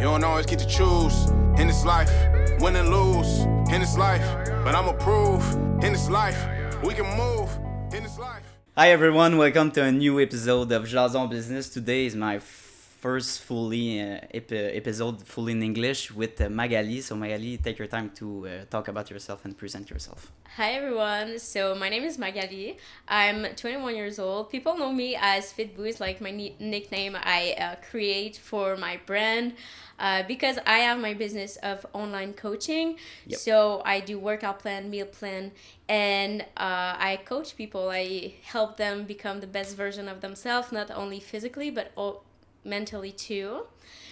You don't always get to choose in this life, win and lose in this life. But I'ma prove in this life, we can move in this life. Hi everyone, welcome to a new episode of Jason Business. Today is my first fully episode fully in English with Magalie. So Magalie, take your time to talk about yourself and present yourself. Hi everyone, so my name is Magalie. I'm 21 years old. People know me as Fitboo, is like my nickname I create for my brand because I have my business of online coaching. Yep. So I do workout plan, meal plan, and I coach people. I help them become the best version of themselves, not only physically but mentally too.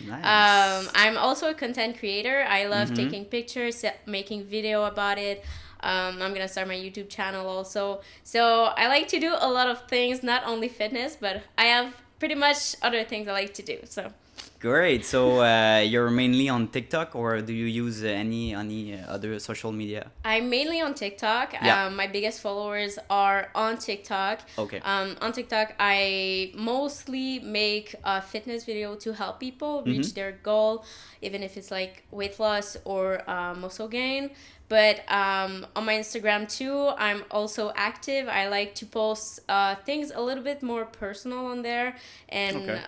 Nice. I'm also a content creator. I love taking pictures, making video about it. I'm gonna start my YouTube channel also. So I like to do a lot of things, not only fitness, but I have pretty much other things I like to do. So Great. So you're mainly on TikTok, or do you use any other social media? I'm mainly on TikTok. Yeah. My biggest followers are on TikTok. Okay. On TikTok, I mostly make a fitness video to help people reach their goal, even if it's like weight loss or muscle gain. But on my Instagram too, I'm also active. I like to post things a little bit more personal on there. And Okay.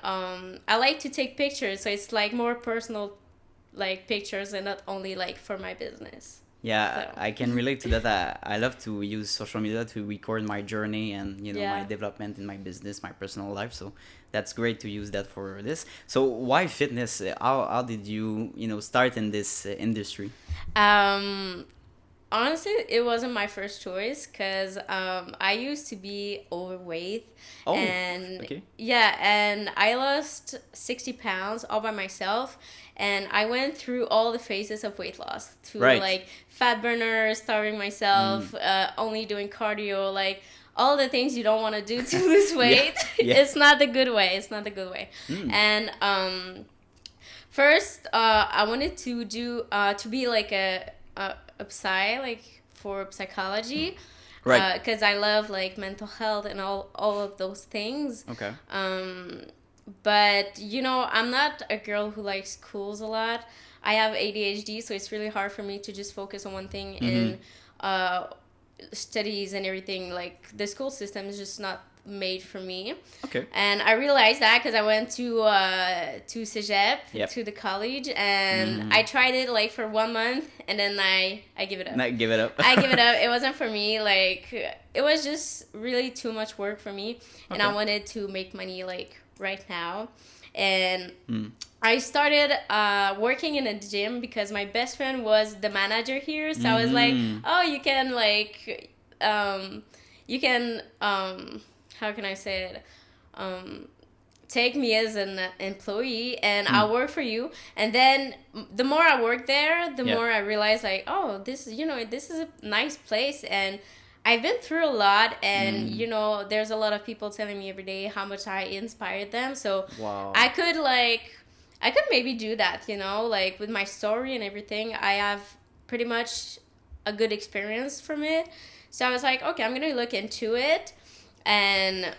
I like to take pictures. So it's like more personal like pictures and not only like for my business. Yeah, So. I can relate to that. I love to use social media to record my journey and my Yeah. development in my business, my personal life. So that's great to use that for this. So why fitness? How did you start in this industry? Honestly, it wasn't my first choice because I used to be overweight. Oh, and okay. Yeah, and I lost 60 pounds all by myself. And I went through all the phases of weight loss to Right. like fat burner, starving myself, only doing cardio, like all the things you don't want to do to lose weight. Yeah. It's not the good way. It's not the good way. And first, I wanted to do to be like a psy, like for psychology, Right. because I love like mental health and all of those things. Okay. But I'm not a girl who likes schools a lot. I have ADHD, so it's really hard for me to just focus on one thing and studies and everything. Like the school system is just not made for me. Okay. And I realized that because I went to Cégep, Yep. to the college, and I tried it like for 1 month, and then I give it up. Not give it up. I give it up. It wasn't for me. Like it was just really too much work for me, and I Okay. wanted to make money like right now. And I started working in a gym because my best friend was the manager here. So I was like, oh, you can like how can I say it? Take me as an employee and I'll work for you. And then the more I worked there, the Yeah. more I realized like, oh, this is a nice place. And I've been through a lot, and there's a lot of people telling me every day how much I inspired them. So Wow. I could maybe do that, like with my story and everything. I have pretty much a good experience from it. So I was like, okay, I'm gonna look into it. And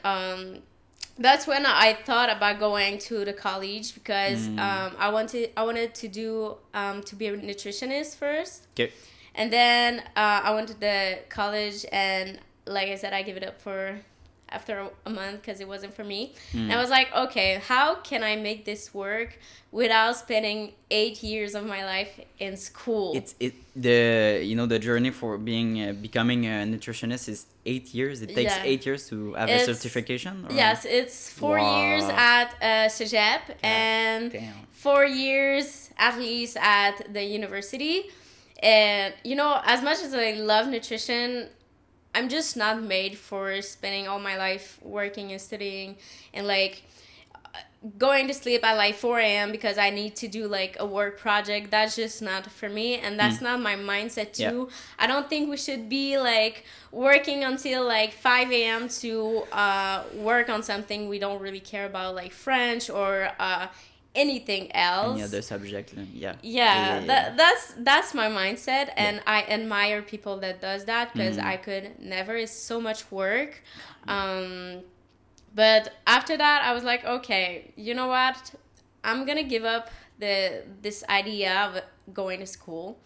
that's when I thought about going to the college because I wanted to do to be a nutritionist first. Okay. And then I went to the college, and like I said, I gave it up after a month because it wasn't for me. And I was like, okay, how can I make this work without spending 8 years of my life in school? The journey for becoming a nutritionist is 8 years. It takes Yeah. 8 years to have a certification. Or? Yes, it's 4 Wow. years at Cégep and damn. 4 years at least at the university. And as much as I love nutrition, I'm just not made for spending all my life working and studying and like going to sleep at like 4 a.m. because I need to do like a work project. That's just not for me, and that's not my mindset too. I don't think we should be like working until like 5 a.m. to work on something we don't really care about, like French or anything else. Any other subject? Yeah. Yeah. That's my mindset, and I admire people that does that because I could never. It's so much work. But after that, I was like, okay, you know what? I'm gonna give up this idea of going to school.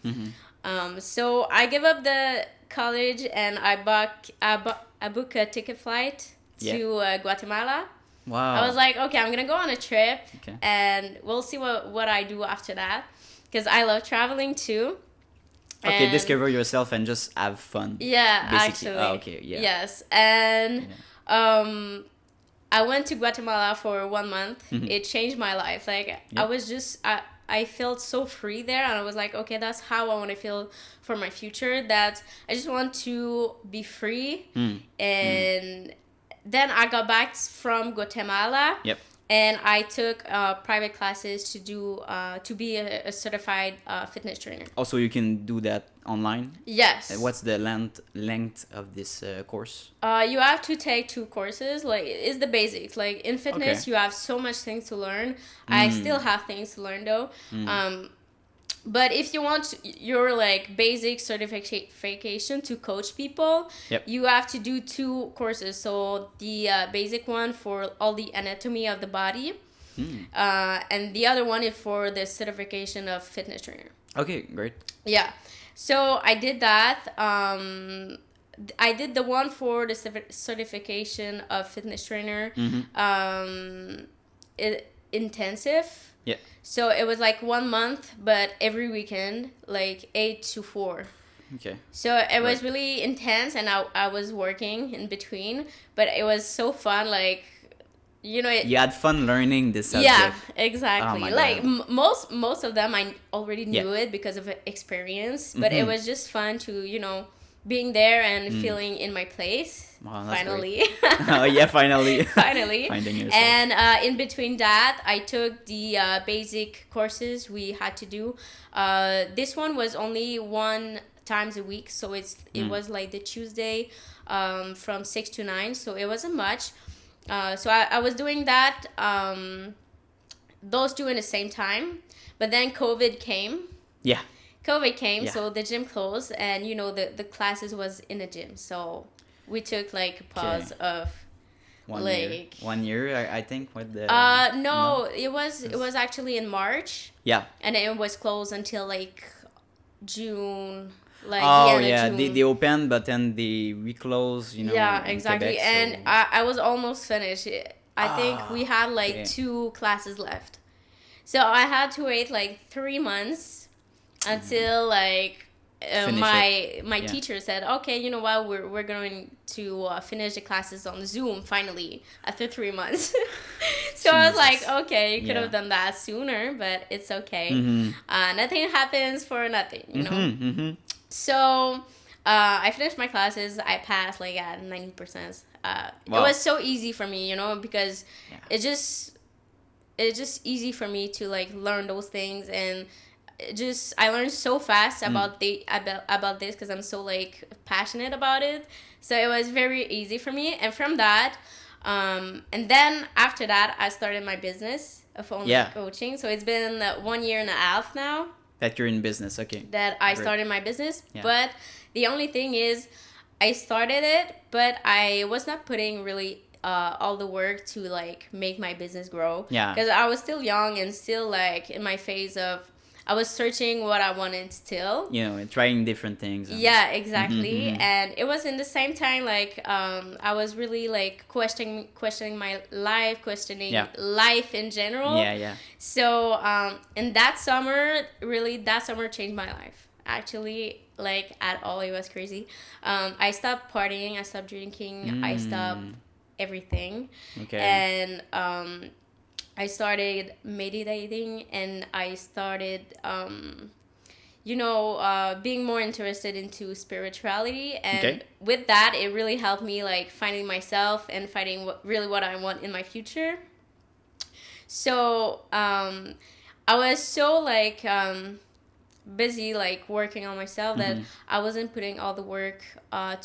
So I give up the college and I book a ticket flight to Guatemala. Wow. I was like, okay, I'm gonna go on a trip, Okay. and we'll see what I do after that, because I love traveling too. Okay, And- discover yourself and just have fun. Yeah, basically. actually. Oh, okay, yeah. Yes, and I went to Guatemala for 1 month. It changed my life. Like Yeah. I was just I felt so free there, and I was like, okay, that's how I want to feel for my future. That I just want to be free. And then I got back from Guatemala. Yep. And I took private classes to do to be a certified fitness trainer. Also, you can do that online. Yes. What's the length of this course? You have to take 2 courses. Like, it's the basics. Like, in fitness, Okay. you have so much things to learn. I still have things to learn, though. But if you want your, like, basic certification to coach people, Yep. you have to do 2 courses. So, the basic one for all the anatomy of the body, and the other one is for the certification of fitness trainer. Okay, great. Yeah. So I did that. I did the one for the certification of fitness trainer. Intensive. Yeah. So it was like 1 month, but every weekend, like 8 to 4. Okay. So it was really intense, and I was working in between, but it was so fun. Like, you know, You had fun learning this subject. yeah, exactly. Oh my Like God. most of them I already knew it because of experience, but it was just fun to, you know, being there and feeling in my place. Wow, that's Finally. Oh yeah, finally. Finally. Finding yourself. And in between that, I took the basic courses we had to do. This one was only 1 times a week, so it was like the Tuesday from 6 to 9, so it wasn't much. So I was doing that, those 2 in the same time, but then COVID came. Yeah. COVID came, Yeah. so the gym closed, and you know the classes was in the gym, so we took like a pause of 1 like year. 1 year, I think. What the? no, it was actually in March, Yeah. and it was closed until like June, like the Oh end yeah, of June. they opened, but then they reclose. You know. Yeah, in exactly. Quebec, And so- I was almost finished. I think we had like okay. 2 classes left. So I had to wait like 3 months until like Finish my Yeah. teacher said, okay, you know what, we're going to finish the classes on Zoom finally after 3 months. So I was like, Jesus. okay, you could Yeah. have done that sooner, but it's okay. Mhm. Nothing happens for nothing, you know. Mhm. So I finished my classes. I passed like at 90%. It Wow. was so easy for me, you know, because Yeah. it's just easy for me to like learn those things, and I learned so fast about about this because I'm so like passionate about it. So it was very easy for me, and from that, and then after that, I started my business of online coaching. So it's been 1 year and a half now That you're in business, okay. that I Great. started my business. Yeah. But the only thing is, I started it, but I was not putting really all the work to like make my business grow. Yeah. Because I was still young and still like in my phase of, I was searching what I wanted still. You know, trying different things. and- Yeah, exactly. Mhm. And it was in the same time like I was really like questioning my life, questioning life in general. Yeah. So and that summer changed my life. Actually, like at all, it was crazy. I stopped partying, I stopped drinking, I stopped everything. Okay. And I started meditating, and I started being more interested into spirituality, and with that it really helped me like finding myself and finding what I want in my future. So I was so like busy like working on myself that I wasn't putting all the work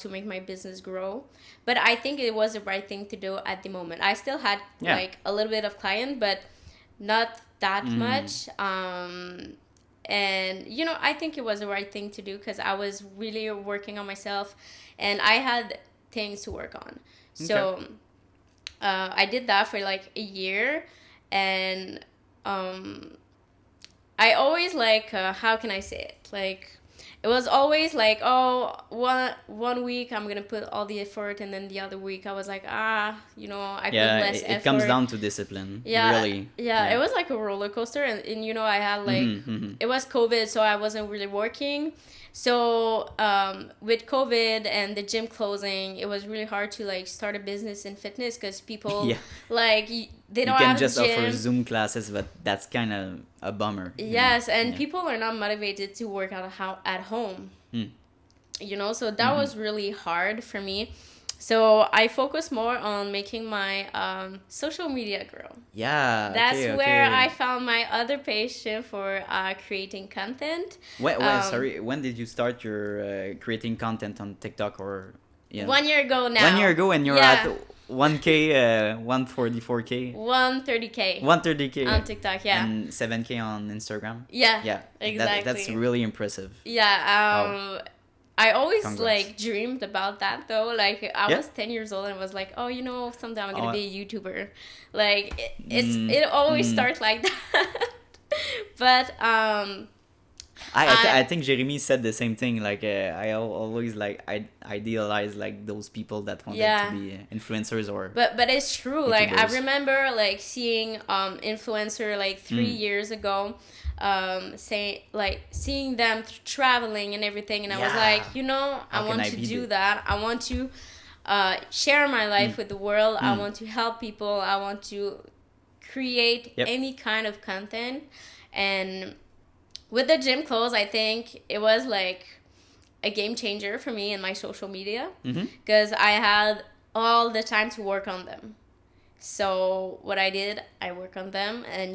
to make my business grow. But I think it was the right thing to do at the moment. I still had like a little bit of client, but not that much. And I think it was the right thing to do because I was really working on myself and I had things to work on. So I did that for like a year, and I always like how can I say it, like it was always like, oh, one week I'm gonna put all the effort, and then the other week I was like, I put less effort. It comes down to discipline. Yeah, really. Yeah, it was like a roller coaster, and I had like it was COVID, so I wasn't really working. So with COVID and the gym closing, it was really hard to like start a business in fitness because people like they don't have a gym. You can just offer Zoom classes, but that's kind of a bummer. Yes, and people are not motivated to work out at home. So that was really hard for me. So I focus more on making my social media grow. Yeah, that's where I found my other passion for creating content. When did you start your creating content on TikTok or? Yeah. 1 year ago now. 1 year ago, and you're at 1K, 144K. 130K. 130K on TikTok, yeah. And 7K on Instagram. Yeah, exactly. That's really impressive. Yeah. I always like dreamed about that though. Like I was 10 years old and was like, oh, someday I'm gonna be a YouTuber. Like it always starts like that. But I think Jeremy said the same thing. Like I always like I idealize like those people that wanted to be influencers or. But it's true. YouTubers. Like I remember like seeing influencer like 3 years ago. Seeing them traveling and everything, and I was like, I want to do that. I want to share my life with the world. I want to help people. I want to create any kind of content. And with the gym clothes, I think it was like a game changer for me in my social media because I had all the time to work on them. So what I did, I work on them, and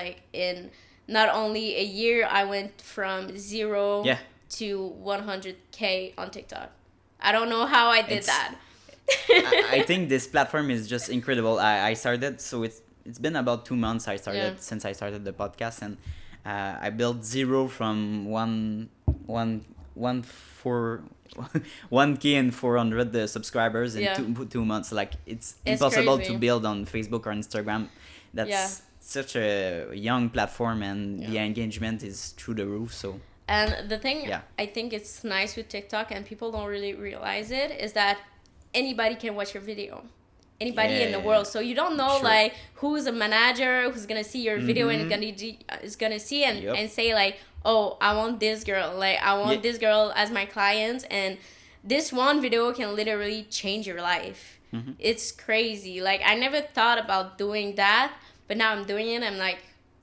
like in not only a year, I went from 0 to 100K on TikTok. I don't know how I did that. I think this platform is just incredible. I started, so it's been about 2 months since I started the podcast, and I built 0 from 1K and 400 subscribers in 2 months. Like it's impossible to build on Facebook or Instagram. That's such a young platform, and the engagement is through the roof. So and the thing I think it's nice with TikTok, and people don't really realize it, is that anybody can watch your video, anybody in the world. So you don't know like who's a manager who's gonna see your video and is gonna see and say like, oh, I want this girl, like I want this girl as my client, and this one video can literally change your life. It's crazy. Like I never thought about doing that. But now I'm doing it. I'm like,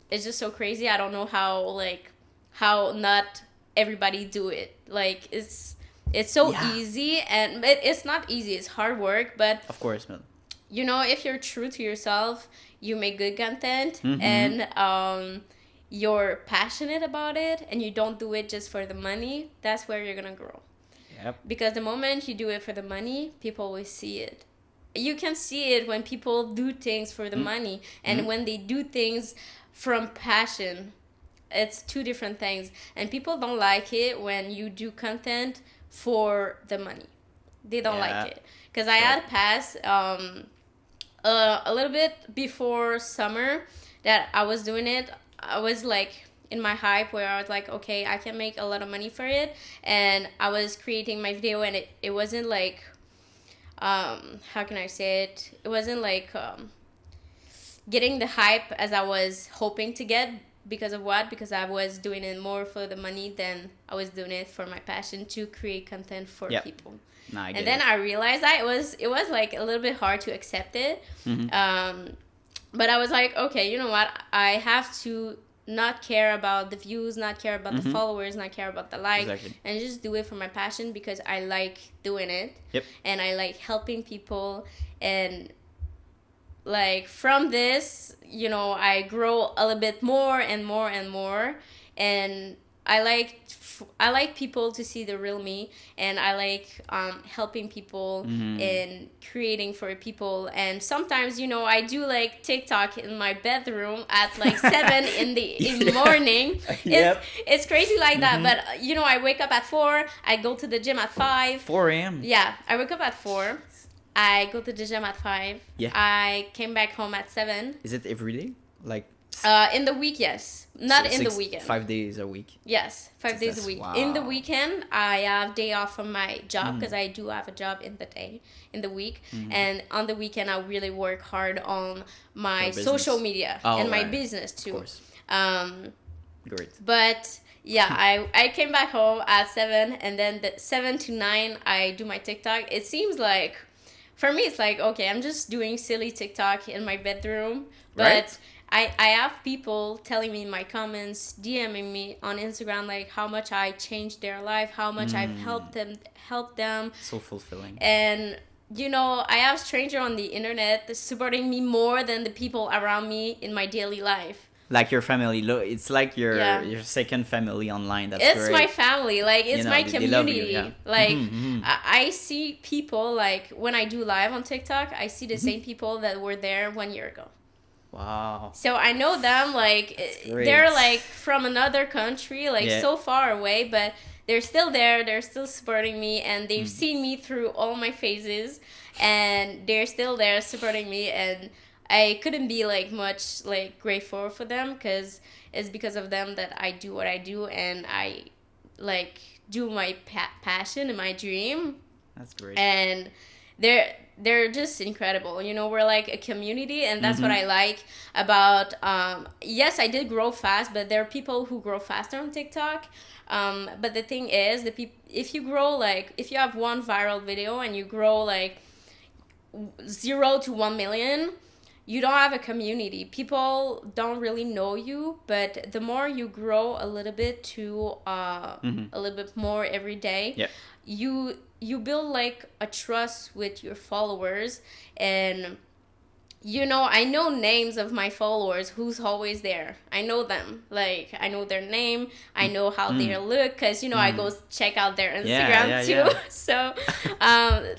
it's just so crazy. I don't know how not everybody do it. Like it's so easy, and it's not easy. It's hard work, but of course, man. If you're true to yourself, you make good content, and you're passionate about it, and you don't do it just for the money. That's where you're gonna grow. Yep. Because the moment you do it for the money, people will see it. You can see it when people do things for the money, and when they do things from passion. It's two different things, and people don't like it when you do content for the money. They don't like it, because I had passed a little bit before summer that I was doing it. I was like in my hype where I was like, okay, I can make a lot of money for it, and I was creating my video, and it wasn't like how can I say it? It wasn't like getting the hype as I was hoping to get. Because of what? Because I was doing it more for the money than I was doing it for my passion to create content for people. No, and then I realized that it was like a little bit hard to accept it. But I was like, okay, you know what? I have to not care about the views, not care about the followers, not care about the likes, and just do it for my passion because I like doing it. And I like helping people, and like from this, I grow a little bit more and more and more, and I like people to see the real me, and I like helping people and creating for people. And sometimes I do like TikTok in my bedroom at like 7 in the morning. It's crazy like that, but I wake up at 4, I go to the gym at 5. 4 a.m. I wake up at 4, I go to the gym at 5. I came back home at 7. Is it every day? Like In the week, yes. Not So in the weekend. 5 days a week. Yes, 5 days a That's- week. wow. In the weekend, I have day off from my job Mm. because I do have a job in the day, in the week. Mm-hmm. And on the weekend, I really work hard on my Your business. social media Oh, and my right. business Of too. course. Great. But yeah, I came back home at 7, and then the 7 to 9, I do my TikTok. It seems like, for me, it's like, okay, I'm just doing silly TikTok in my bedroom. But Right. I have people telling me in my comments, DMing me on Instagram, like how much I changed their life, how much I've helped them. So fulfilling. And you know, I have stranger on the internet supporting me more than the people around me in my daily life. Like your family, it's like your Yeah. your second family online. That's It's great. my family, like it's You know, my they love you, community. yeah. Like Mhm. I see people, like when I do live on TikTok, I see the Mm-hmm. same people that were there 1 year ago. Wow. So I know them, like great. they're like from another country, like Yeah. so far away, but they're still there, they're still supporting me, and they've Mm. seen me through all my phases, and they're still there supporting me. And I couldn't be like much like grateful for them, because it's because of them that I do what I do, and I like do my passion and my dream. That's great. And they're just incredible. You know, we're like a community, and that's what I like about yes, I did grow fast, but there are people who grow faster on TikTok. But the thing is, if you grow, like if you have one viral video and you grow like 0 to 1 million, you don't have a community. People don't really know you, but the more you grow a little bit to a little bit more every day, Yeah. you build like a trust with your followers. And you know, I know names of my followers who's always there. I know them. Like, I know their name. I know how they look, because, you know, I go check out their Instagram yeah, too. yeah. So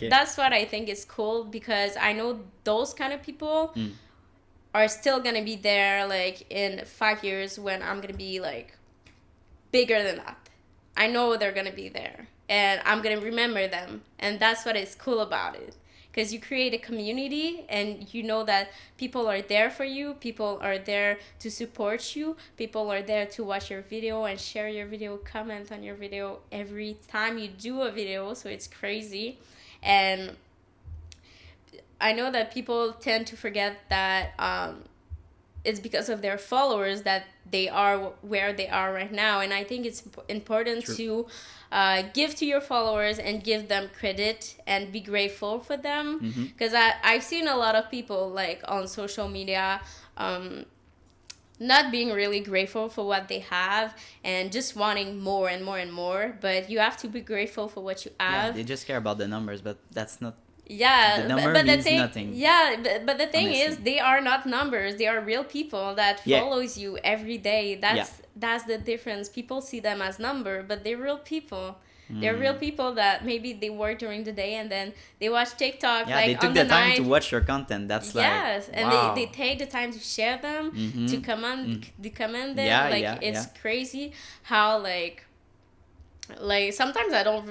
that's what I think is cool, because I know those kind of people are still going to be there, like, in 5 years when I'm going to be, like, bigger than that. I know they're going to be there, and I'm going to remember them. And that's what is cool about it. Because you create a community, and you know that people are there for you, people are there to support you, people are there to watch your video and share your video, comment on your video every time you do a video. So it's crazy. And I know that people tend to forget that it's because of their followers that they are where they are right now. And I think it's important to give to your followers and give them credit and be grateful for them. Because I've seen a lot of people, like, on social media not being really grateful for what they have and just wanting more and more and more. But you have to be grateful for what you Yeah, have. they just care about the numbers, but that's not. Yeah, The number but the means thing, nothing, yeah, but the thing is, honestly. they are not numbers. They are real people that Yeah. follows you every day. That's the difference. People see them as number, but they're real people. They're real people that maybe they work during the day and then they watch TikTok. Yeah, like they took on the the time night. to watch your content. That's like. Yes, and wow. they take the time to share them, to comment them. Yeah, like yeah, it's yeah. crazy how like sometimes I don't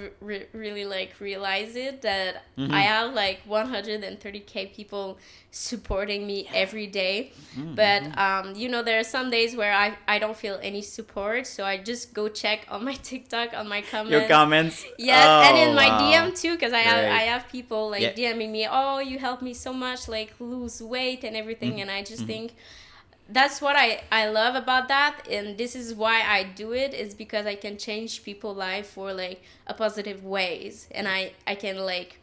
really like realize it that I have like 130k people supporting me every day. But you know, there are some days where I don't feel any support, so I just go check on my TikTok, on my comments. Your comments. Yes, Oh, and in my wow. DM too, because I Great. have people like Yeah. DMing me, oh, you helped me so much, like lose weight and everything. And I just think that's what I love about that, and this is why I do it, is because I can change people's life for like a positive ways, and I can like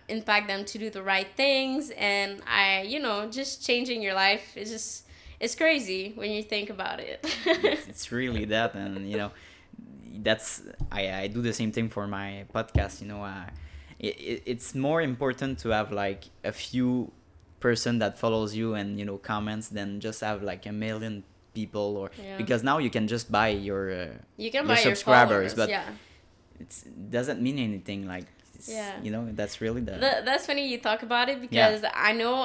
impact them to do the right things. And I, you know, just changing your life is just, it's crazy when you think about it. It's really that, and you know, that's I do the same thing for my podcast. You know, it's more important to have like a few person that follows you and, you know, comments than just have like a million people, or because now you can just buy your You can your buy your subscribers, followers, but it doesn't mean anything. Like, you know, that's really that's funny you talk about it, because I know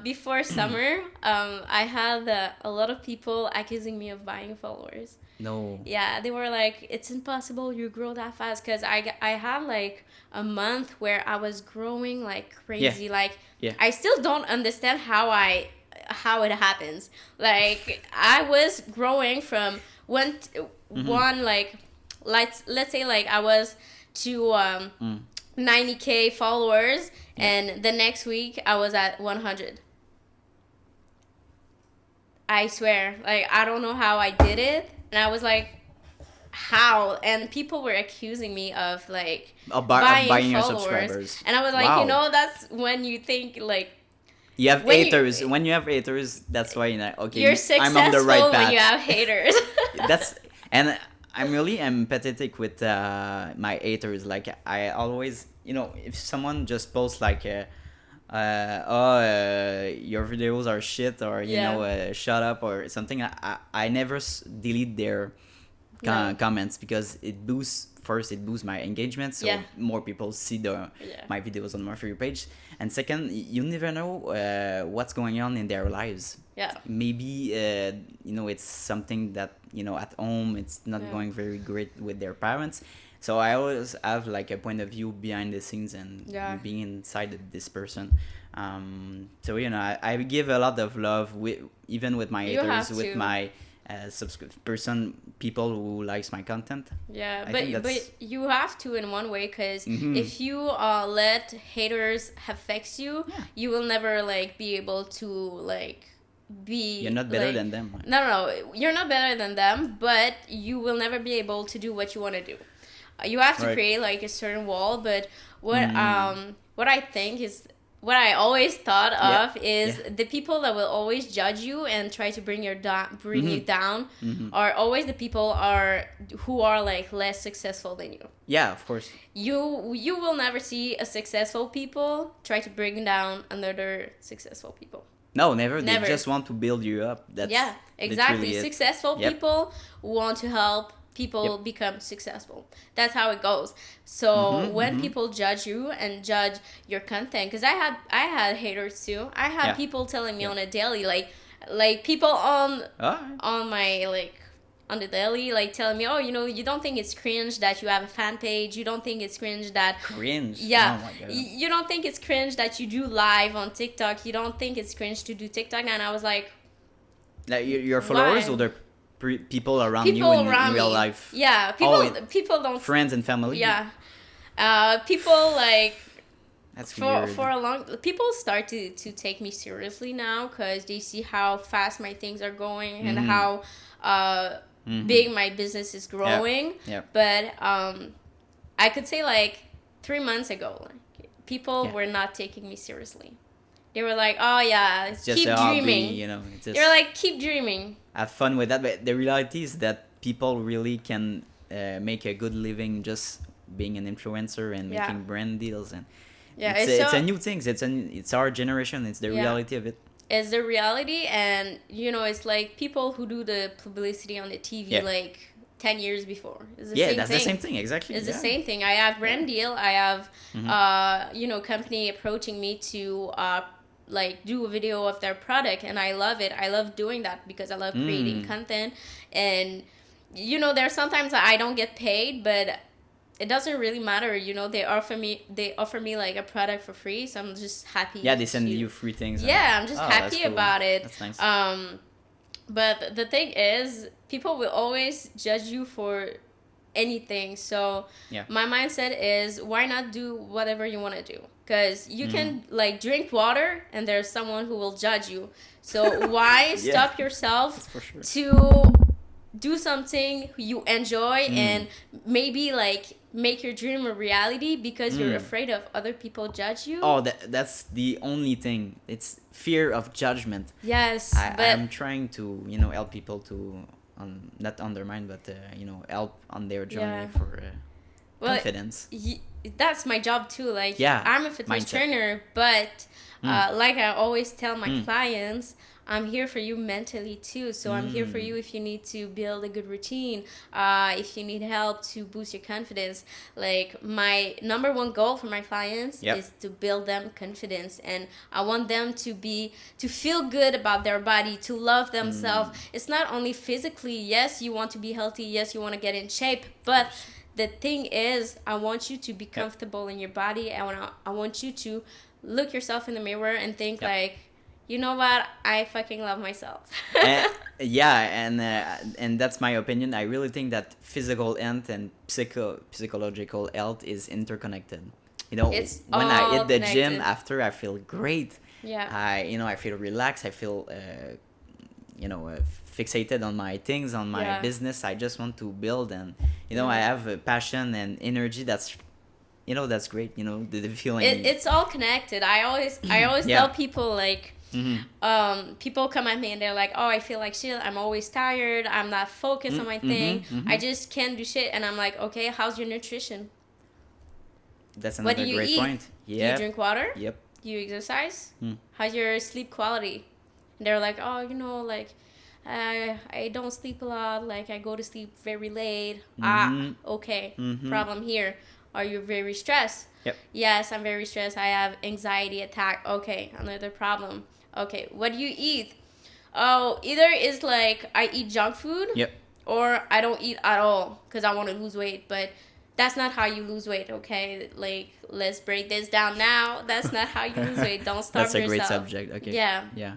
before summer I had a lot of people accusing me of buying followers. No. Yeah, they were like, it's impossible you grow that fast, because I had like a month where I was growing like crazy. Like I still don't understand how how it happens. Like I was growing from one like let's say like I was to 90K followers, and the next week I was at 100. I swear, like I don't know how I did it, and I was like, how? And people were accusing me of like buying your subscribers, and I was like, Wow. that's when you think like You have when haters. When you have haters, that's why you're like, okay, you're I'm on the right successful path. when you have haters. That's and I'm really empathetic with my haters. Like I always, if someone just posts like, your videos are shit, or shut up or something, I never delete their comments, because it boosts my engagement, so more people see my videos on my For You page, and second, you never know what's going on in their lives. Maybe it's something that at home it's not going very great with their parents, so I always have like a point of view behind the scenes and being inside of this person. So I give a lot of love even with my haters, with my people who likes my content. But you have to in one way, because if you let haters affect you, you will never like be able to like be. You're not better than them. No, you're not better than them, but you will never be able to do what you want to do. You have to create like a certain wall. But what I think is, what I always thought of is the people that will always judge you and try to bring you down are always the people who are like less successful than you. Yeah, of course. You will never see a successful people try to bring down another successful people. No, never. They just want to build you up. That's exactly. Successful people want to help people become successful. That's how it goes. So when people judge you and judge your content, because I had haters too. I had people telling me on a daily, like people on my like on the daily, like telling me, you don't think it's cringe that you have a fan page, you don't think it's cringe that oh my God. You don't think it's cringe that you do live on TikTok, you don't think it's cringe to do TikTok. And I was like your followers, or the people around you in real life? People don't, friends and family. People like, that's weird. For a long, people start to take me seriously now, because they see how fast my things are going and how big my business is growing. But I could say like 3 months ago, like, people were not taking me seriously. They were like, oh yeah, it's just keep a dreaming. Hobby, it's just, they're like, keep dreaming. Have fun with that. But the reality is that people really can make a good living just being an influencer and making brand deals, and it's a new thing. It's our generation. It's the reality of it. It's the reality, and it's like people who do the publicity on the TV like 10 years before. It's the same thing. Exactly. It's the same thing. I have brand deal. I have company approaching me to like do a video of their product, and I love it. I love doing that because I love creating content, and there's sometimes I don't get paid, but it doesn't really matter. They offer me like a product for free, so I'm just happy. They send you free things. I'm just happy about it. That's nice. But the thing is, people will always judge you for anything. So my mindset is, why not do whatever you want to do? Because you can like drink water and there's someone who will judge you. So why stop yourself to do something you enjoy and maybe like make your dream a reality because you're afraid of other people judge you? Oh, that's the only thing. It's fear of judgment. Yes. I'm trying to, help people to not undermine, but, help on their journey for confidence. That's my job too. Like, I'm a fitness trainer, but like I always tell my clients, I'm here for you mentally too. So I'm here for you if you need to build a good routine, if you need help to boost your confidence. Like, my number one goal for my clients is to build them confidence, and I want them to feel good about their body, to love themselves. It's not only physically. Yes, you want to be healthy. Yes, you want to get in shape, but the thing is, I want you to be comfortable in your body. I want you to look yourself in the mirror and think like, you know what? I fucking love myself. And that's my opinion. I really think that physical health and psychological health is interconnected. You know, It's when I all hit the gym connected. after, I feel great. Yeah. I feel relaxed. I feel fixated on my things, on my Yeah. business. I just want to build, and Yeah. I have a passion and energy. That's great. The feeling. It's all connected. I always Yeah. tell people like, Mm-hmm. people come at me and they're like, oh, I feel like shit. I'm always tired. I'm not focused on my thing. I just can't do shit. And I'm like, okay, how's your nutrition? That's What do another you great eat? point. Do you Yeah. drink water? Yep. Do you exercise? Hmm. How's your sleep quality? And they're like, oh, like, I don't sleep a lot. Like, I go to sleep very late. Okay. Problem here. Are you very stressed? Yep. Yes, I'm very stressed. I have anxiety attack. Okay, another problem. Okay, what do you eat? Oh, either it's like I eat junk food. Yep. Or I don't eat at all because I want to lose weight. But that's not how you lose weight, okay? Like, let's break this down now. That's not how you lose weight. Don't starve That's a yourself. great subject. Okay. Yeah. Yeah.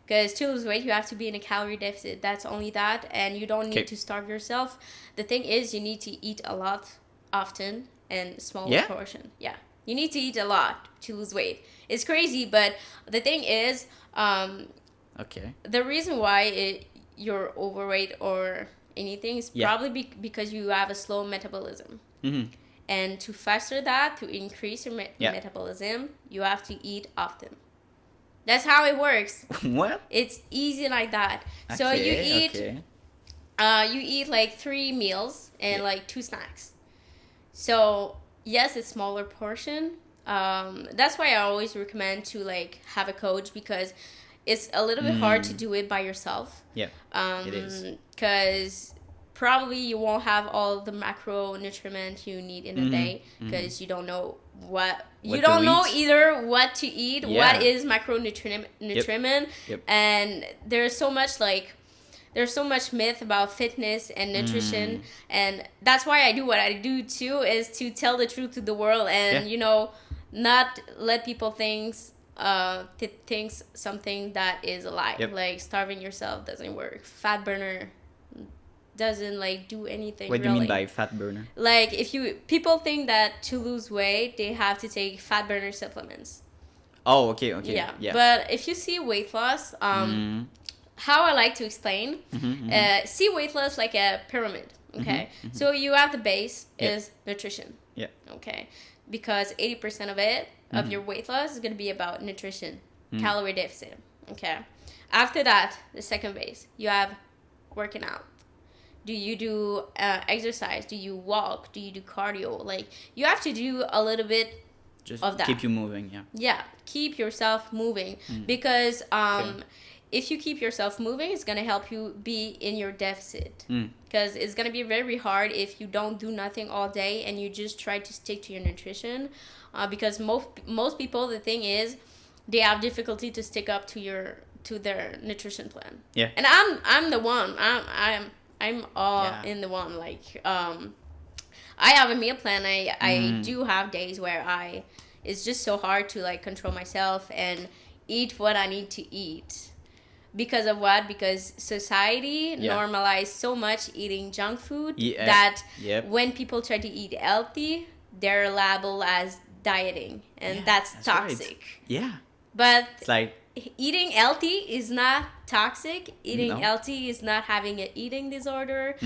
Because to lose weight, you have to be in a calorie deficit. That's only that. And you don't need Okay. to starve yourself. The thing is, you need to eat a lot, often, and small Yeah? portion. Yeah. You need to eat a lot to lose weight. It's crazy, but the thing is, Okay. the reason why you're overweight or anything is Yeah. probably because you have a slow metabolism. Mm-hmm. And to foster that, to increase your Yeah. metabolism, you have to eat often. That's how it works. What? It's easy like that. So Okay, you eat like 3 meals and Yeah. like 2 snacks. So yes, it's smaller portion. That's why I always recommend to like have a coach, because it's a little bit hard to do it by yourself. Yeah. It is. Because probably you won't have all the macronutrient you need in a day, because you don't know what you to don't know eat. either what to eat, Yeah. what is macronutrient, Yep. and there's so much myth about fitness and nutrition, and that's why I do what I do too, is to tell the truth to the world, and not let people think something that is a lie. Yep. Like starving yourself doesn't work. Fat burner doesn't like do anything. What do you really. mean by fat burner? Like people think that to lose weight they have to take fat burner supplements. Oh, okay. Yeah. Yeah. But if you see weight loss, how I like to explain, see weight loss like a pyramid. Okay. So you have the base is nutrition. Yeah. Okay. Because 80% of it, of your weight loss, is going to be about nutrition, calorie deficit. Okay. After that, the second base, you have working out. Do you do exercise? Do you walk? Do you do cardio? Like, you have to do a little bit Just of that. keep you moving. Yeah. Yeah, keep yourself moving, because if you keep yourself moving, it's gonna help you be in your deficit. Because it's gonna be very hard if you don't do nothing all day and you just try to stick to your nutrition. Because most people, the thing is, they have difficulty to stick up to their nutrition plan. Yeah. And I'm the one. I'm all in the one. Like I have a meal plan. I do have days where it's just so hard to like control myself and eat what I need to eat. Because of what? Because society normalized so much eating junk food that when people try to eat healthy, they're labeled as dieting, and that's toxic. Right. Yeah. But It's like eating healthy is not toxic. Eating No. healthy is not having an eating disorder.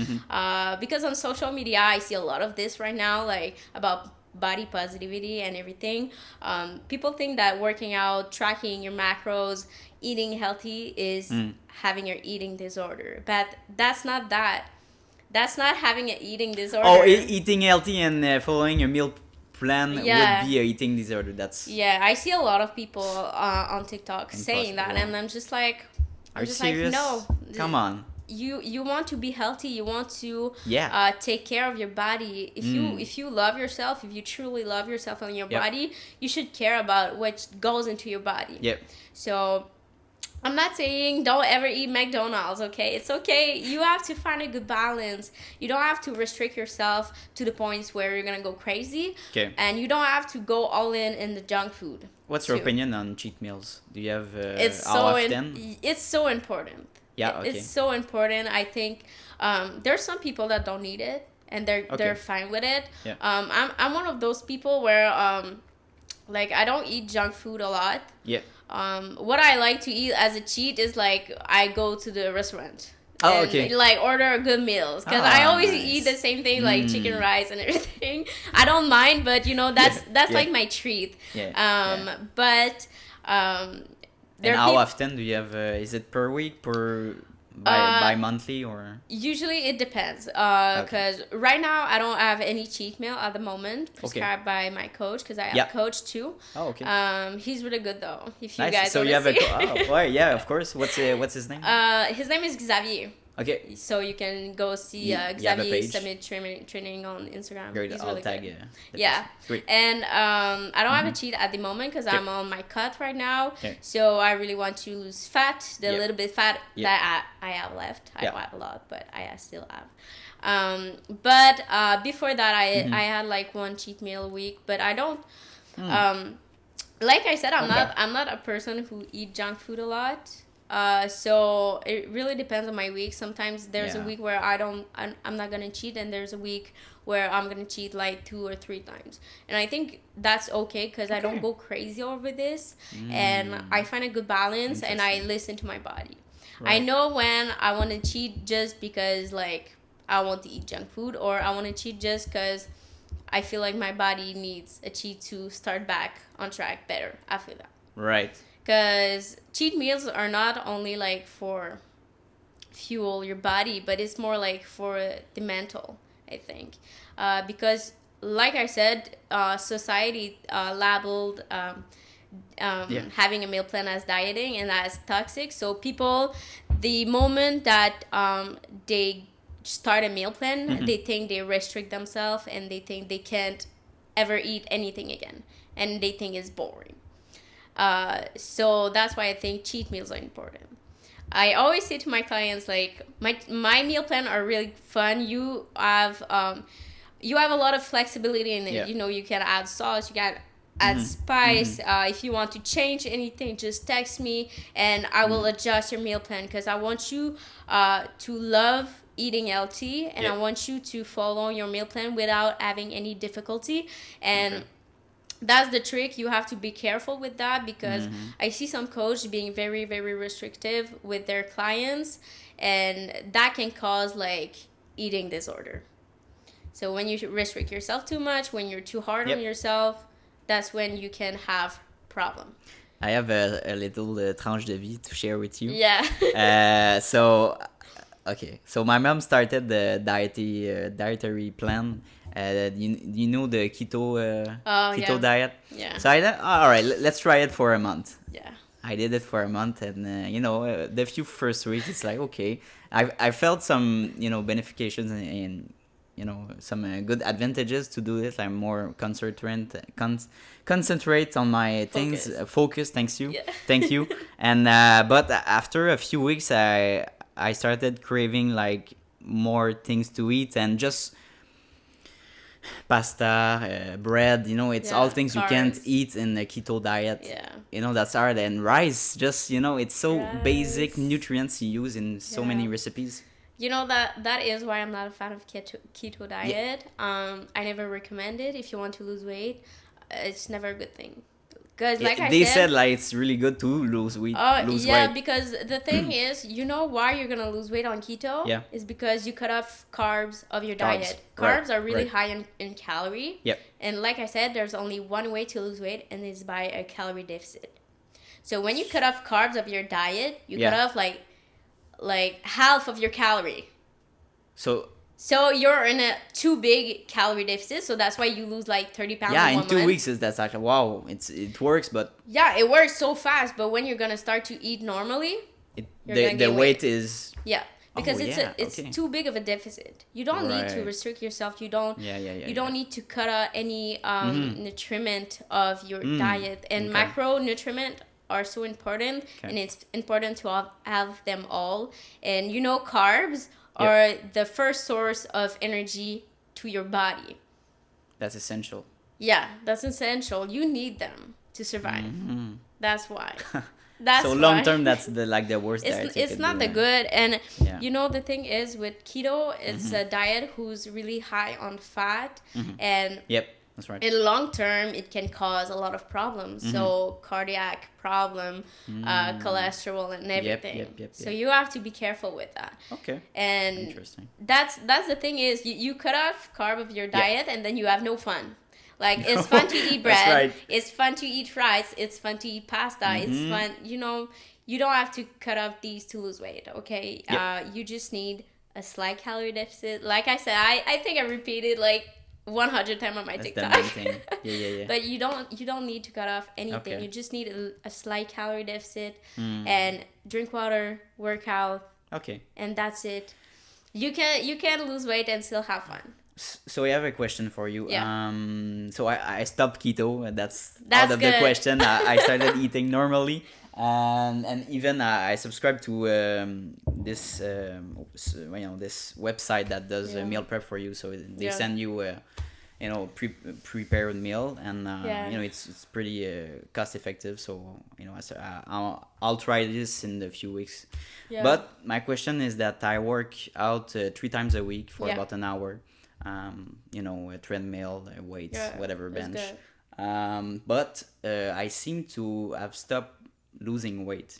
Because on social media, I see a lot of this right now, like about body positivity and everything. People think that working out, tracking your macros, eating healthy is having your eating disorder. But that's not that. That's not having an eating disorder. Oh, eating healthy and following a meal plan would be a eating disorder. That's I see a lot of people on TikTok saying that, and I'm just like, Are you serious? no. Come on. You want to be healthy. You want to Yeah. take care of your body. If you love yourself, if you truly love yourself and your body, you should care about what goes into your body. Yep. So I'm not saying don't ever eat McDonald's, okay? It's okay. You have to find a good balance. You don't have to restrict yourself to the points where you're going to go crazy. Okay. And you don't have to go all in the junk food. What's your opinion on cheat meals? Do you have It's how so often? it's so important. Yeah, okay. It's so important. I think there's some people that don't need it and they're fine with it. Yeah. I'm one of those people where like I don't eat junk food a lot. Yeah. What I like to eat as a cheat is like I go to the restaurant. Oh, and, okay. like order good meals because I always eat the same thing like chicken rice and everything. I don't mind, but you know that's like my treat. Yeah. But and how often do you have? Is it per week, by monthly, or? Usually it depends. Because right now I don't have any cheat meal at the moment prescribed by my coach because I have a coach too. Oh, okay. He's really good though. If you Nice. guys So want you to have see. yeah, of course. What's his name? His name is Xavier. Okay. So you can go see You have a Xavier page? Summit training on Instagram. Great. He's I'll really tag good. the Yeah. person. Great. And I don't have a cheat at the moment because Okay. I'm on my cut right now. Okay. So I really want to lose fat, the little bit fat Yeah. that I have left. I Yeah. don't have a lot, but I still have. But before that, I had like one cheat meal a week, but I don't. Like I said, I'm not a person who eat junk food a lot. So it really depends on my week. Sometimes there's a week where I'm not gonna cheat, and there's a week where I'm gonna cheat like 2 or 3 times, and I think that's okay because I don't go crazy over this, and I find a good balance, and I listen to my body. I know when I want to cheat just because like I want to eat junk food, or I want to cheat just because I feel like my body needs a cheat to start back on track better after that. Right. Because cheat meals are not only like for fuel your body, but it's more like for the mental, I think. Because like I said, society labeled having a meal plan as dieting and as toxic. So people, the moment that they start a meal plan, they think they restrict themselves and they think they can't ever eat anything again. And they think it's boring. So that's why I think cheat meals are important. I always say to my clients, like, my meal plan are really fun. You have a lot of flexibility in it. Yeah. You know, you can add sauce, you can add spice. If you want to change anything, just text me and I will adjust your meal plan because I want you to love eating healthy, and I want you to follow your meal plan without having any difficulty. And that's the trick. You have to be careful with that because I see some coaches being very, very restrictive with their clients, and that can cause like eating disorder. So when you restrict yourself too much, when you're too hard on yourself, that's when you can have problem. I have a little tranche de vie to share with you. Yeah. So my mom started the dietary plan. You know the keto diet. Yeah. So I thought, all right, let's try it for a month. Yeah. I did it for a month, and the few first weeks, it's like okay, I felt some benefications and some good advantages to do this. I'm more concentrate on my things, focus. Thank you. And but after a few weeks, I started craving like more things to eat and just pasta, bread, it's all things you can't eat in the keto diet. That's hard. And rice, just it's so basic nutrients you use in so many recipes. That is why I'm not a fan of keto diet. I never recommend it. If you want to lose weight, it's never a good thing. Because they said like it's really good to lose weight. Because the thing is, why you're gonna lose weight on keto? Yeah. Is because you cut off carbs of your diet. Carbs are really high in calorie. Yep. And like I said, there's only one way to lose weight, and it's by a calorie deficit. So when you cut off carbs of your diet, you cut off like half of your calorie. So you're in a too big calorie deficit, so that's why you lose like 30 pounds in 1 month. In 2 weeks that's actually wow. It works, but it works so fast. But when you're gonna start to eat normally, the weight is because it's too big of a deficit. You don't need to restrict yourself. You don't need to cut out any nutriment of your diet, and macronutrient are so important, Okay. and it's important to have them all. And carbs are the first source of energy to your body. That's essential. Yeah, that's essential. You need them to survive. That's why. So long term, that's the worst diet. It's not the good. And Yeah. the thing is with keto, it's a diet who's really high on fat, and Yep, that's right. in long term it can cause a lot of problems. So cardiac problem, cholesterol, and everything. Yep. So you have to be careful with that. Okay. And Interesting. that's the thing is you cut off carb of your diet, and then you have no fun. Like, it's fun to eat bread. That's right. It's fun to eat rice. It's fun to eat pasta. It's fun, you don't have to cut off these to lose weight, okay? You just need a slight calorie deficit. Like I said, I think I repeated like 100 times on my That's TikTok. the main thing. Yeah. But you don't need to cut off anything. Okay. You just need a slight calorie deficit and drink water, work out, Okay. and that's it. You can lose weight and still have fun. So I have a question for you. Yeah. So I stopped keto, and that's That's out of good. the question. I started eating normally, and even I subscribed to this this website that does a meal prep for you. So they send you prepared meal, and it's pretty cost effective. So I'll try this in a few weeks. Yeah. But my question is that I work out 3 times a week for about an hour. A treadmill, weights, whatever, that's bench. good. But I seem to have stopped losing weight.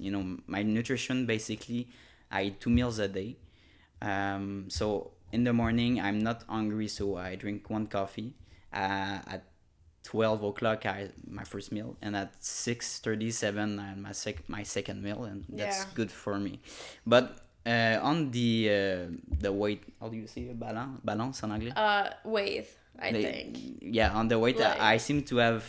My nutrition, basically, I eat 2 meals a day. So in the morning, I'm not hungry, so I drink 1 coffee. At 12 o'clock, my first meal, and at 6:37, I had my second meal, and that's good for me. But on the weight, how do you say balance en anglais? Weight, I think. Yeah, on the weight, Like- I seem to have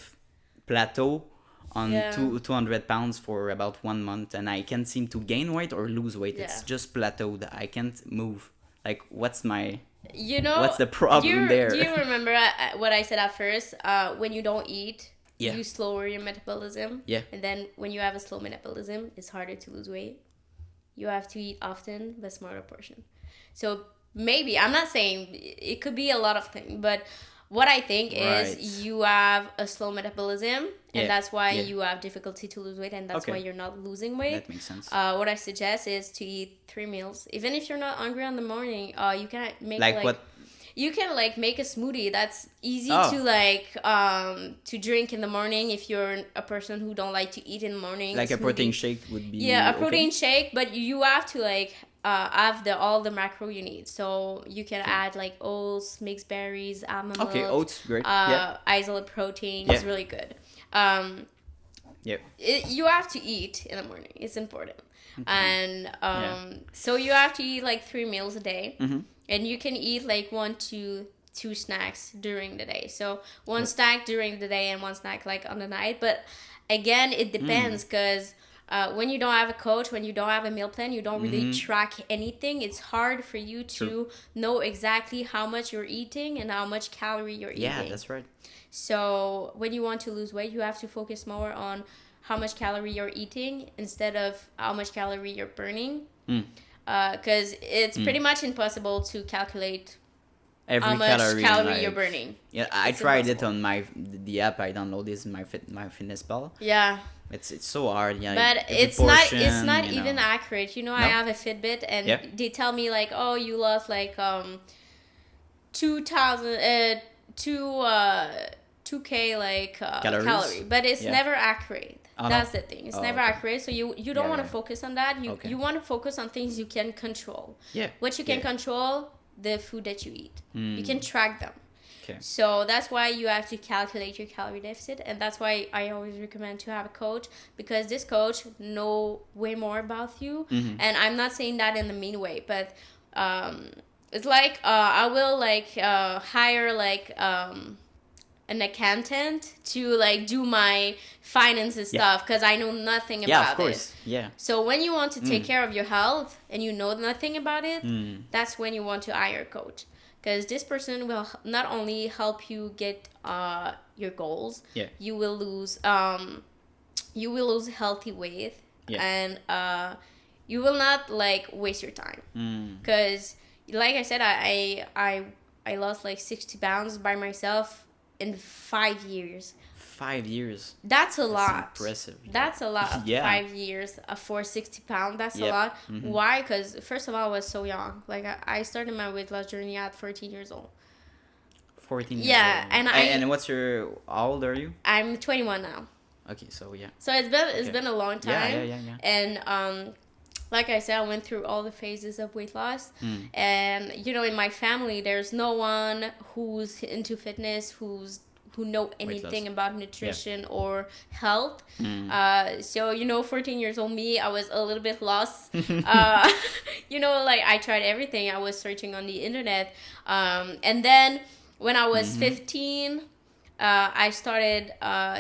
plateau on Yeah. 200 pounds for about 1 month, and I can't seem to gain weight or lose weight. It's Yeah. just plateaued. I can't move. Like, what's my... What's the problem there? Do you remember what I said at first? When you don't eat, you slower your metabolism. Yeah. And then when you have a slow metabolism, it's harder to lose weight. You have to eat often, but smaller portion. So maybe, I'm not saying, it could be a lot of things, but what I think Right. is you have a slow metabolism, and Yeah, that's why yeah. you have difficulty to lose weight, and that's Okay. why you're not losing weight. That makes sense. What I suggest is to eat 3 meals. Even if you're not hungry on the morning, you can make Like what? You can make a smoothie. That's easy Oh. to drink in the morning if you're a person who don't like to eat in the morning. Like a protein Smoothie. shake would be... Yeah, a okay? protein shake, but you have to have all the macro you need. So you can add oats, mixed berries, almond Okay, milk. oats, great. Yeah. Isolate protein is Yeah. really good. Yep. You have to eat in the morning. It's important. And so you have to eat 3 meals a day. Mm-hmm. And you can eat 1 to 2 snacks during the day. So 1 snack during the day and 1 snack on the night. But again, it depends because when you don't have a coach, when you don't have a meal plan, you don't really track anything. It's hard for you to know exactly how much you're eating and how much calorie you're eating. Yeah, that's right. So when you want to lose weight, you have to focus more on how much calorie you're eating instead of how much calorie you're burning. Because it's pretty much impossible to calculate Every how much calorie you're like- burning. Yeah, I It's tried impossible. it on the app I downloaded, is my Fitness Pal. Yeah, It's so hard. Yeah, but every it's not portion, even accurate. I No? have a Fitbit, and Yeah. they tell me oh, you lost 2,000 2K calorie, but it's Yeah. never accurate. Uh-huh. That's the thing. It's Oh, never okay. accurate. So you don't Yeah, want to right. focus on that. Okay. You want to focus on things you can control. Yeah. What you can Yeah. control, the food that you eat. You can track them. Okay. So that's why you have to calculate your calorie deficit, and that's why I always recommend to have a coach, because this coach know way more about you. And I'm not saying that in a mean way, but it's I will hire an accountant to do my finances stuff, because I know nothing about Yeah, of it. course. Yeah. So when you want to take care of your health and you know nothing about it, that's when you want to hire a coach. Because this person will not only help you get your goals, Yeah. you will lose you will lose healthy weight, Yeah. and you will not like waste your time, because like I said, I lost like 60 pounds by myself in 5 years. 5 years. That's a lot. Impressive. Yeah. That's a lot. Yeah. 5 years for 60 pounds. That's Yep. a lot. Mhm. Why? Because first of all, I was so young. Like I started my weight loss journey at 14 years old. 14 years Yeah, old. and and what's your, how old are you? I'm 21 now. Okay, so yeah. So it's Okay. been a long time. Yeah. And like I said, I went through all the phases of weight loss. And you know, in my family, there's no one who's into fitness, who know anything about nutrition or health. So you know, 14 years old me, I was a little bit lost. You know, like I tried everything. I was searching on the internet, and then when I was 15, I started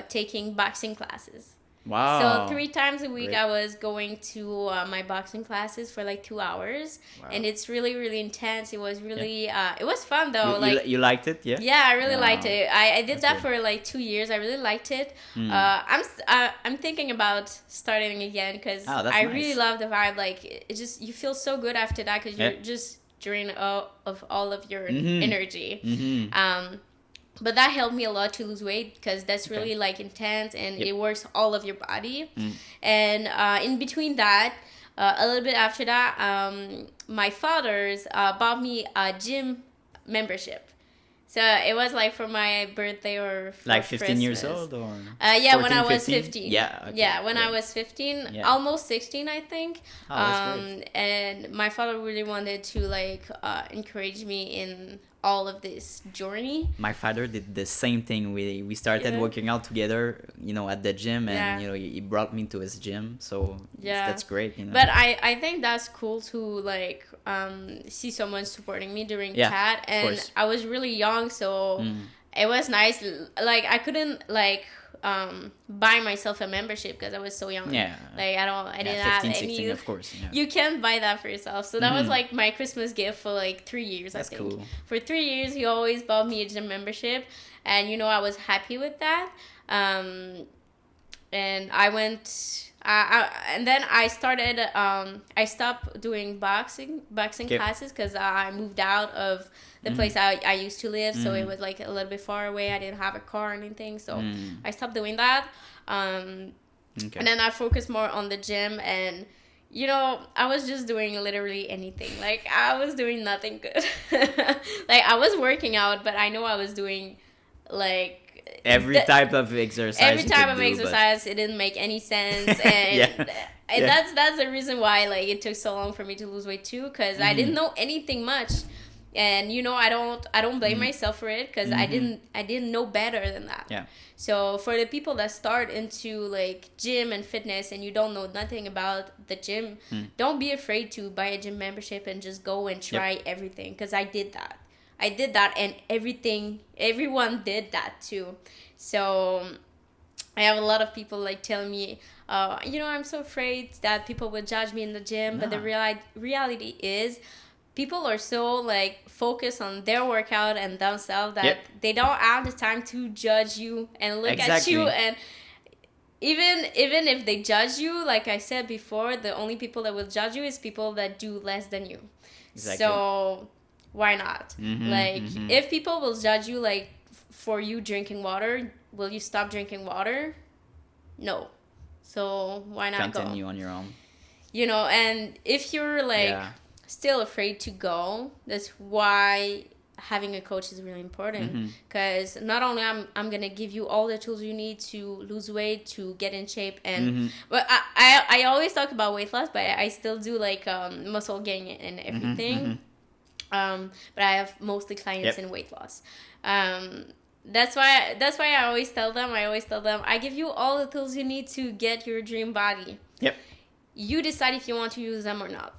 taking boxing classes. Wow. So 3 times a week, Great. I was going to my boxing classes for like 2 hours. Wow. And it's really, really intense. It was really, it was fun though. You liked it, yeah? Yeah, I really liked Wow. it. I did That's that good. for like 2 years. I really liked it. I'm thinking about starting again, because Oh, that's I nice. really love the vibe. Like it just, you feel so good after that, because you're just drained of all of your energy. But that helped me a lot to lose weight, because that's really like intense, and it works all of your body. And in between that, a little bit after that, my father's bought me a gym membership. So it was like for my birthday or for Like 15 years Christmas. old, or? Yeah, when I 14, was 15? 15. Yeah, okay, Yeah, when I great. was 15, Yeah. almost 16, I think. Oh, that's great. And my father really wanted to like encourage me in all of this journey. My father did the same thing. We started Yeah. working out together, you know, at the gym, and Yeah. you know, he brought me to his gym. So Yeah. that's great. You know. But I think that's cool to like see someone supporting me during Yeah, CAT, of and course. I was really young, so it was nice. Like I couldn't like buy myself a membership because I was so young. Yeah. Like I didn't 15, have 16, any. of course. Yeah. You can't buy that for yourself. So that was like my Christmas gift for like 3 years. That's I think. cool. For 3 years, he always bought me a gym membership, and you know I was happy with that. And I went. And then I started. I stopped doing boxing Okay. classes because I moved out of the place I used to live, so it was like a little bit far away. I didn't have a car or anything, so I stopped doing that. Okay. And then I focused more on the gym, and you know, I was just doing literally anything. Like I was doing nothing good. Like I was working out, but I know I was doing like Every type of exercise. every you type could of do, but- exercise. It didn't make any sense, and Yeah. that's the reason why like it took so long for me to lose weight too, because I didn't know anything much. And you know, I don't blame myself for it, because I didn't know better than that. Yeah. So for the people that start into like gym and fitness and you don't know nothing about the gym, don't be afraid to buy a gym membership and just go and try everything, because I did that, and everyone did that too. So I have a lot of people like telling me, you know, I'm so afraid that people will judge me in the gym, but the reality is, people are so like focused on their workout and themselves that they don't have the time to judge you and look at you. And even if they judge you, like I said before, the only people that will judge you is people that do less than you. Exactly. So why not? If people will judge you like for you drinking water, will you stop drinking water? No. So why not Continue go? on your own. You know, and if you're like still afraid to go, that's why having a coach is really important, because not only I'm gonna give you all the tools you need to lose weight, to get in shape, and but I always talk about weight loss, but I still do like muscle gain and everything. But I have mostly clients in weight loss. That's why I always tell them I give you all the tools you need to get your dream body. You decide if you want to use them or not.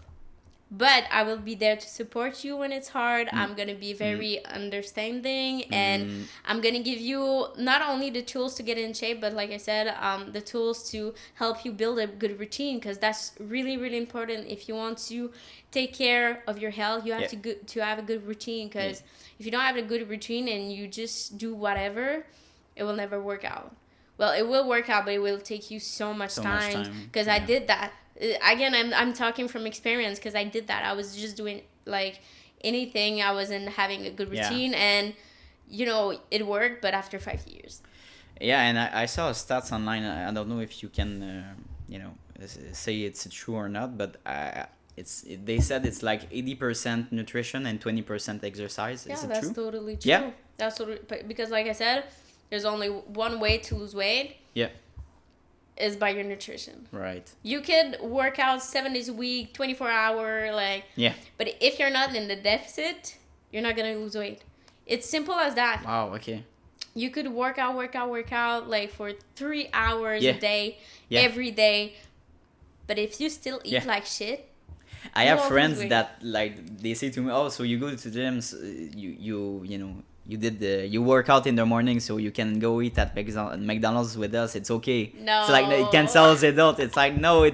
But I will be there to support you when it's hard. I'm going to be very understanding, and I'm going to give you not only the tools to get in shape, but like I said, the tools to help you build a good routine, because that's really, really important. If you want to take care of your health, you have to have a good routine, because if you don't have a good routine and you just do whatever, it will never work out. well, it will work out, but it will take you so much time. Because I did that. Again, I'm talking from experience because I did that. I was just doing like anything. I wasn't having a good routine, and you know, it worked. But after 5 years. Yeah, and I saw stats online. I don't know if you can, you know, say it's true or not, but they said it's like 80% nutrition and 20% exercise. Yeah, Is it that's true? totally true. Yeah, that's totally, because like I said, there's only one way to lose weight. Yeah. Is by your nutrition. Right. You could work out 7 days a week, 24-hour, like. Yeah. But if you're not in the deficit, you're not gonna lose weight. It's simple as that. Wow. Okay. You could work out like for 3 hours a day, every day. But if you still eat like shit. I have friends that like they say to me, "Oh, so you go to the gym, so you know." You work out in the morning so you can go eat at McDonald's with us. It's okay. No. It's like it cancel as adult. It's like no,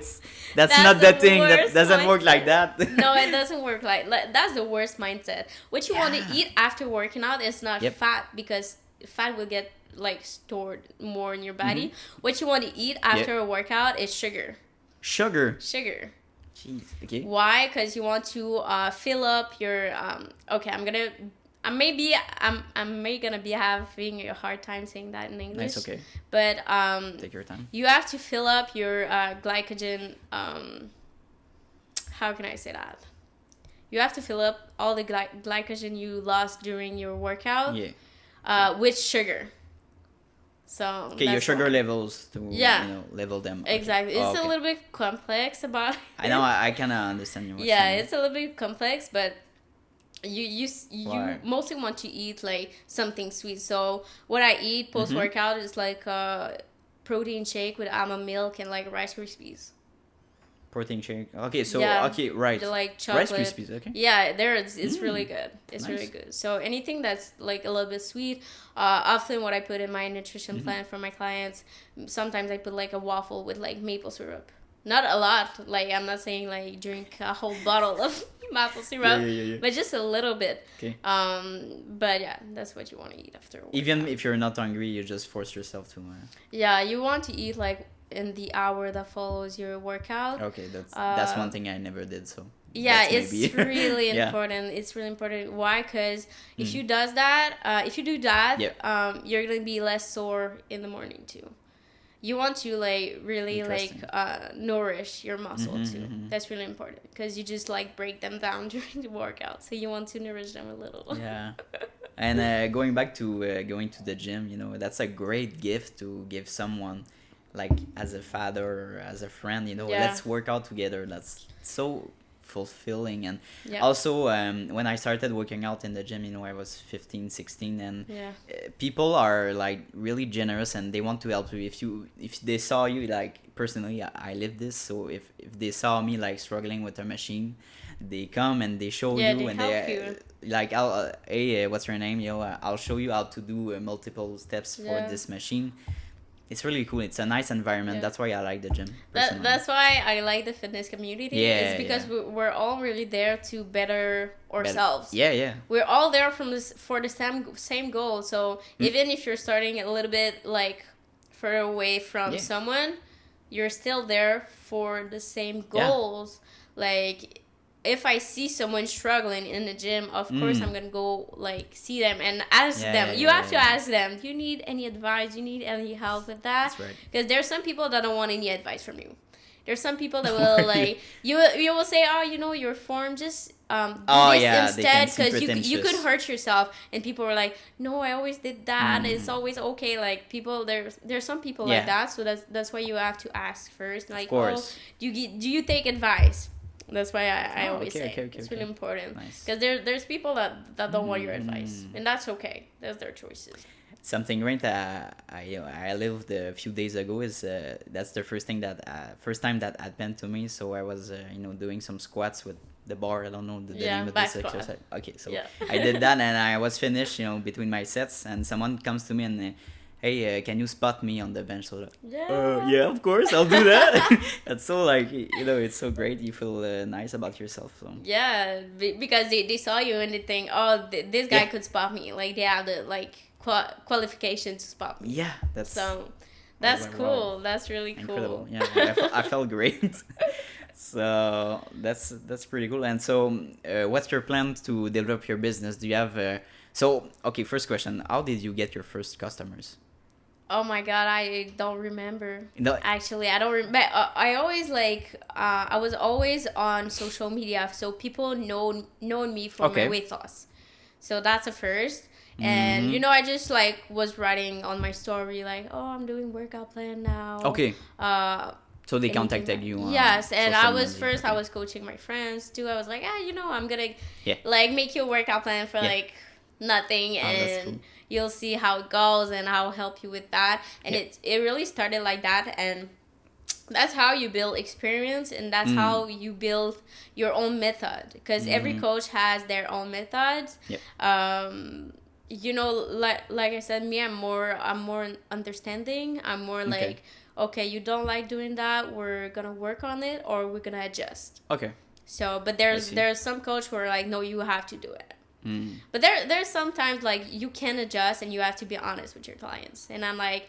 that's not the thing. That doesn't work like that. No, it doesn't work like that's the worst mindset. What you want to eat after working out is not fat, because fat will get like stored more in your body. Mm-hmm. What you want to eat after a workout is sugar. Sugar. Jeez. Okay. Why? Because you want to fill up your okay, I may gonna be having a hard time saying that in English. That's okay. But take your time. You have to fill up your glycogen. How can I say that? You have to fill up all the glycogen you lost during your workout. Yeah. With sugar. So. Okay, your sugar levels to you know, level them. Exactly. Okay. It's a little bit complex about. I know. I kind of understand you. Yeah, it's a little bit complex, but. You mostly want to eat like something sweet. So what I eat post workout is like a protein shake with almond milk and like Rice Krispies. Protein shake. Okay, so okay, right. Like chocolate. Rice Krispies. Okay. Yeah, it's really good. It's really good. So anything that's like a little bit sweet. Often what I put in my nutrition plan for my clients. Sometimes I put like a waffle with like maple syrup. Not a lot. Like I'm not saying like drink a whole bottle of maple syrup, but just a little bit. Okay. But yeah, that's what you want to eat after. Even if you're not hungry, you just force yourself to. Yeah, you want to eat like in the hour that follows your workout. Okay, that's one thing I never did. So. Yeah, it's really important. It's really important. Why? Because if you do that, you're gonna be less sore in the morning too. You want to like really like nourish your muscle too. That's really important because you just like break them down during the workout. So you want to nourish them a little. Yeah. And going back to going to the gym, you know, that's a great gift to give someone, like as a father or as a friend. You know, let's work out together. That's so fulfilling. And also when I started working out in the gym, you know, I was 15, 16, and people are like really generous and they want to help you. If they saw you, like personally I live this, so if they saw me like struggling with a machine, they come and they show you, and they like, hey, what's your name? You know, I'll show you how to do multiple steps for this machine. It's really cool. It's a nice environment. That's why I like the gym. That's why I like the fitness community. It's because we're all really there to better ourselves. Yeah. We're all there for the same goal. So even if you're starting a little bit like further away from someone, you're still there for the same goals. Like if I see someone struggling in the gym, of course I'm gonna go like see them and ask them. You have to ask them. Do you need any advice? Do you need any help with that? That's right. Because there's some people that don't want any advice from you. There's some people that will like you will say, oh, you know, your form, just do this instead because you could hurt yourself. And people were like, no, I always did that. It's always okay. Like people, there's some people like that. So that's why you have to ask first. Like, oh, do you take advice? That's why I always say it's really important because there's people that don't want your advice, and that's okay. That's their choices. Something great I lived a few days ago is that's the first time that happened to me. So I was doing some squats with the bar. I don't know the name of this exercise. Okay, so I did that and I was finished between my sets, and someone comes to me and hey, can you spot me on the bench? So yeah, of course, I'll do that. That's so like, it's so great. You feel nice about yourself. So. Yeah, because they saw you and they think, oh, this guy could spot me. Like they have the like qualification to spot me. Yeah, That's like, cool. wow, That's really cool. incredible. Yeah, I felt great. So that's pretty cool. And so, what's your plan to develop your business? Do you have so okay? First question: how did you get your first customers? Oh my god, I don't remember. No, Actually, I don't remember. I always I was always on social media, so people known me for Okay. my weight loss. So that's a first. And you know, I just like was writing on my story like, oh, I'm doing workout plan now. Okay. So they Anything contacted like- you. On Yes, and I social was media. first. I Okay. was coaching my friends too. I was like, you know, I'm gonna Yeah. like make you a workout plan for Yeah. like nothing, Oh, that's and cool. you'll see how it goes, and I'll help you with that. And Yeah. it really started like that, and that's how you build experience, and that's how you build your own method. Because every coach has their own methods. Yep. You know, like I said, me, I'm more understanding. I'm more Okay. like, okay, you don't like doing that, we're gonna work on it, or we're gonna adjust. Okay. So, but see. there's some coach who are like, no, you have to do it. Mm. But there's sometimes like you can adjust, and you have to be honest with your clients. And I'm like,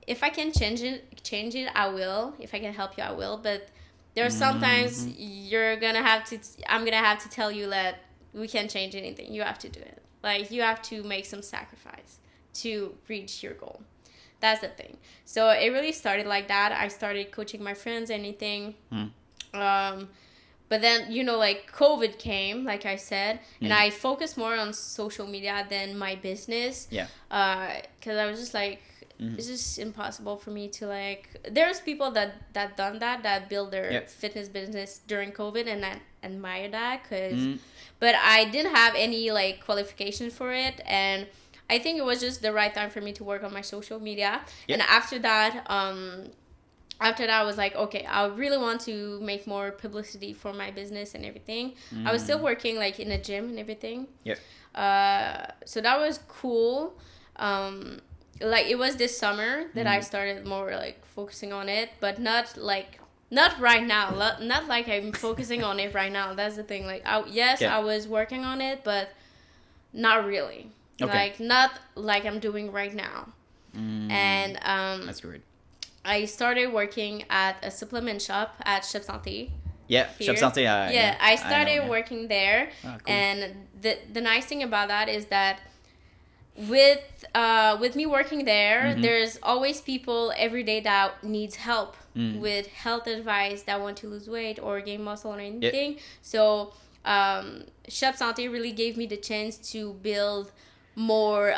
if I can change it, I will. If I can help you, I will. But there's sometimes I'm gonna have to tell you that we can't change anything. You have to do it. Like, you have to make some sacrifice to reach your goal. That's the thing. So it really started like that. I started coaching my friends, anything. But then, you know, like COVID came, like I said, and I focused more on social media than my business. Yeah. Because I was just like, it's just impossible for me to like. There's people that done that build their fitness business during COVID, and I admire that. But I didn't have any like qualification for it, and I think it was just the right time for me to work on my social media. And after that, I was like, okay, I really want to make more publicity for my business and everything. I was still working like in a gym and everything. Yep. So that was cool. Like, it was this summer that I started more like focusing on it, but not right now. Not like I'm focusing on it right now. That's the thing. Like, I was working on it, but not really. Okay. Like, not like I'm doing right now. And That's great. I started working at a supplement shop at Shop Santé. Yeah, Here. Shop Santé. I started know, yeah. working there. Ah, cool. And the nice thing about that is that with me working there, there's always people every day that needs help with health advice, that want to lose weight or gain muscle or anything. So Shop Santé really gave me the chance to build more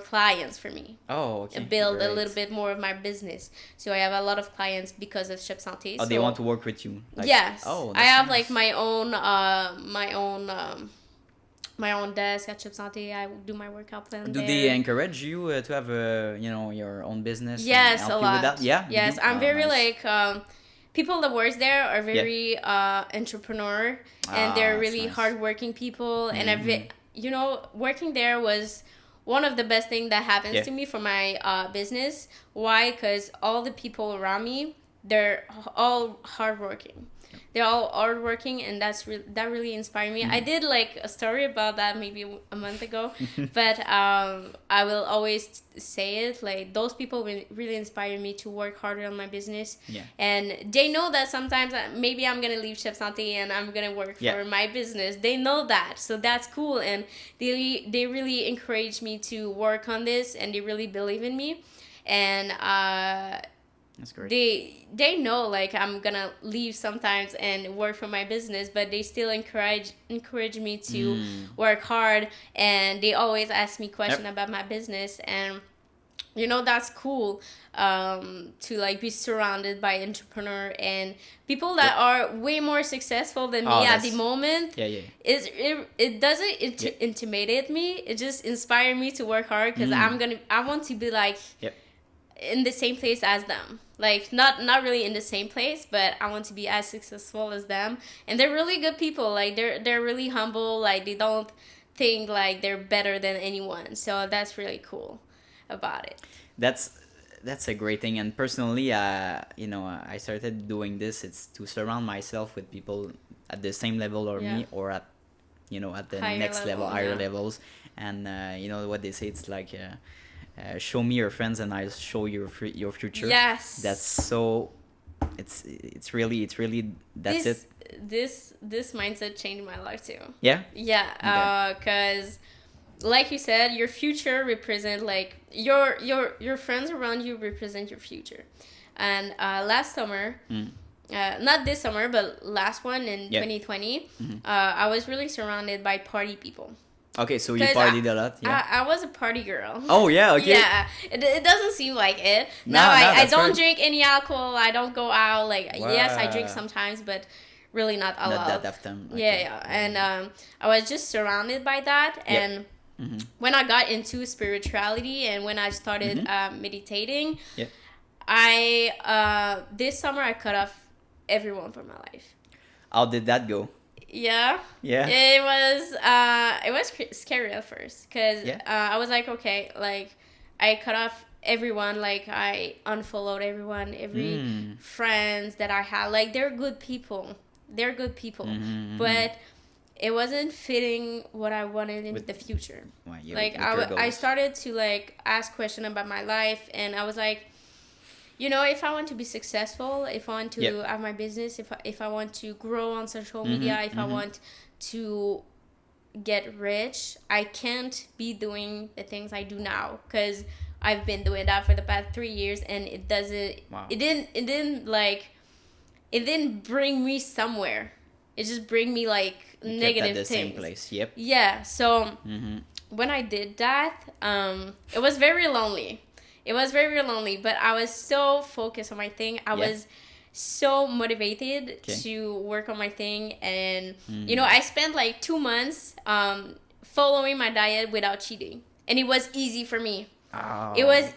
clients for me. Oh, okay. And build a Great. little bit more of my business. So I have a lot of clients because of Shop Santé. Oh, they want to work with you. Like, Yes. Oh, I that's have nice. like my own desk at Shop Santé. I do my workout plan Do there. they encourage you to have your own business? and Yes, help a you lot. with that? Yeah. they Yes, do? I'm Oh, very nice. like people that works there are very entrepreneur, and they're that's really nice. hardworking people. And you know, working there was one of the best things that happens Yeah. to me for my business. Why? Because all the people around me, they're all hardworking. They're all hardworking, and that really inspired me. I did like a story about that maybe a month ago, but I will always say it. Like, those people really inspire me to work harder on my business. Yeah. And they know that sometimes maybe I'm gonna leave Chef Santé and I'm gonna work for my business. They know that, so that's cool, and they really encourage me to work on this, and they really believe in me, and That's great. they know like I'm gonna leave sometimes and work for my business, but they still encourage me to work hard, and they always ask me questions about my business. And you know, that's cool to like be surrounded by entrepreneur and people that are way more successful than me at the moment. It doesn't intimidate me. It just inspired me to work hard, because I want to be like in the same place as them. Like, not really in the same place, but I want to be as successful as them. And they're really good people. Like, they're really humble. Like, they don't think like they're better than anyone. So that's really cool about it. That's a great thing. And personally, I started doing this. It's to surround myself with people at the same level or me, or at the Higher next level, level, higher levels. And you know what they say, it's like show me your friends and I'll show you your future. Yes. That's so. It's really that's it. This mindset changed my life too. Yeah. Yeah. Because, like you said, your future represent like your friends around you represent your future, and last summer. Not this summer, but last one in 2020, I was really surrounded by party people. Okay, so you partied a lot, yeah? I was a party girl. Oh, yeah, okay. Yeah, it doesn't seem like it. No, I don't right. drink any alcohol. I don't go out. Like, yes, I drink sometimes, but really not a lot. Not that often. Okay. Yeah. And I was just surrounded by that. And when I got into spirituality and when I started meditating, this summer I cut off everyone from my life. How did that go? Yeah. It was scary at first because I was like, okay, like I cut off everyone, like I unfollowed everyone, every friends that I had, like they're good people, but it wasn't fitting what I wanted in the future. Like I started to like ask questions about my life, and I was like, you know, if I want to be successful, if I want to have my business, if I want to grow on social media, if I want to get rich, I can't be doing the things I do now because I've been doing that for the past 3 years, and it doesn't. Wow. It didn't bring me somewhere. It just bring me like negative things. Same place. Yep. Yeah. So when I did that, it was very lonely. But I was so focused on my thing. I was so motivated to work on my thing. And, you know, I spent like 2 months following my diet without cheating. And it was easy for me. Oh. It was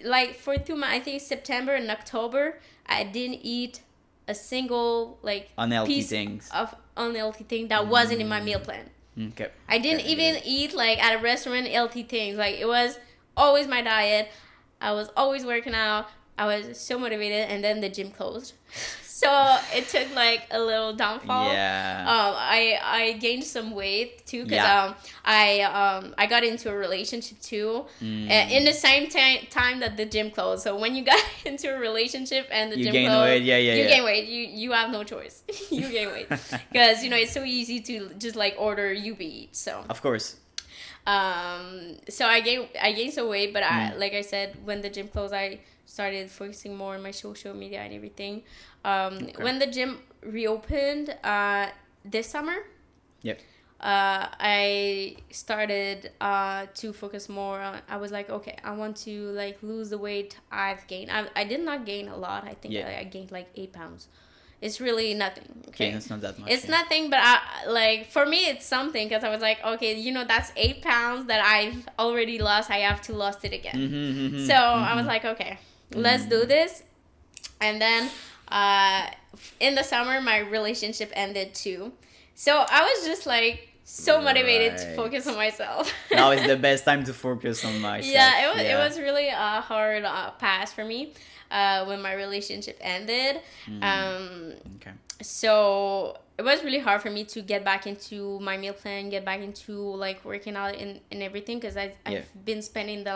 like for 2 months, I think September and October, I didn't eat a single like piece of unhealthy thing that wasn't in my meal plan. Okay. I didn't even eat like at a restaurant healthy things. Like it was always my diet. I was always working out. I was so motivated, and then the gym closed. So it took like a little downfall. Yeah. I gained some weight too because I got into a relationship too, in the same time that the gym closed. So when you got into a relationship and the gym closed, you gain weight. You have no choice. You gain weight because you know it's so easy to just like order Uber Eats. So of course. So I gained some weight, but like I said, when the gym closed, I started focusing more on my social media and everything. When the gym reopened this summer, I started to focus more on. I was like, okay, I want to like lose the weight I've gained. I did not gain a lot. I think I gained like 8 pounds. It's really nothing. Okay, it's not that much. It's nothing, but like for me, it's something because I was like, okay, you know, that's 8 pounds that I've already lost. I have to lose it again. So I was like, okay, let's do this. And then in the summer, my relationship ended too. So I was just like so motivated to focus on myself. Now is the best time to focus on myself. Yeah, it was really a hard pass for me. When my relationship ended. So it was really hard for me to get back into my meal plan, get back into like working out and everything because I've been spending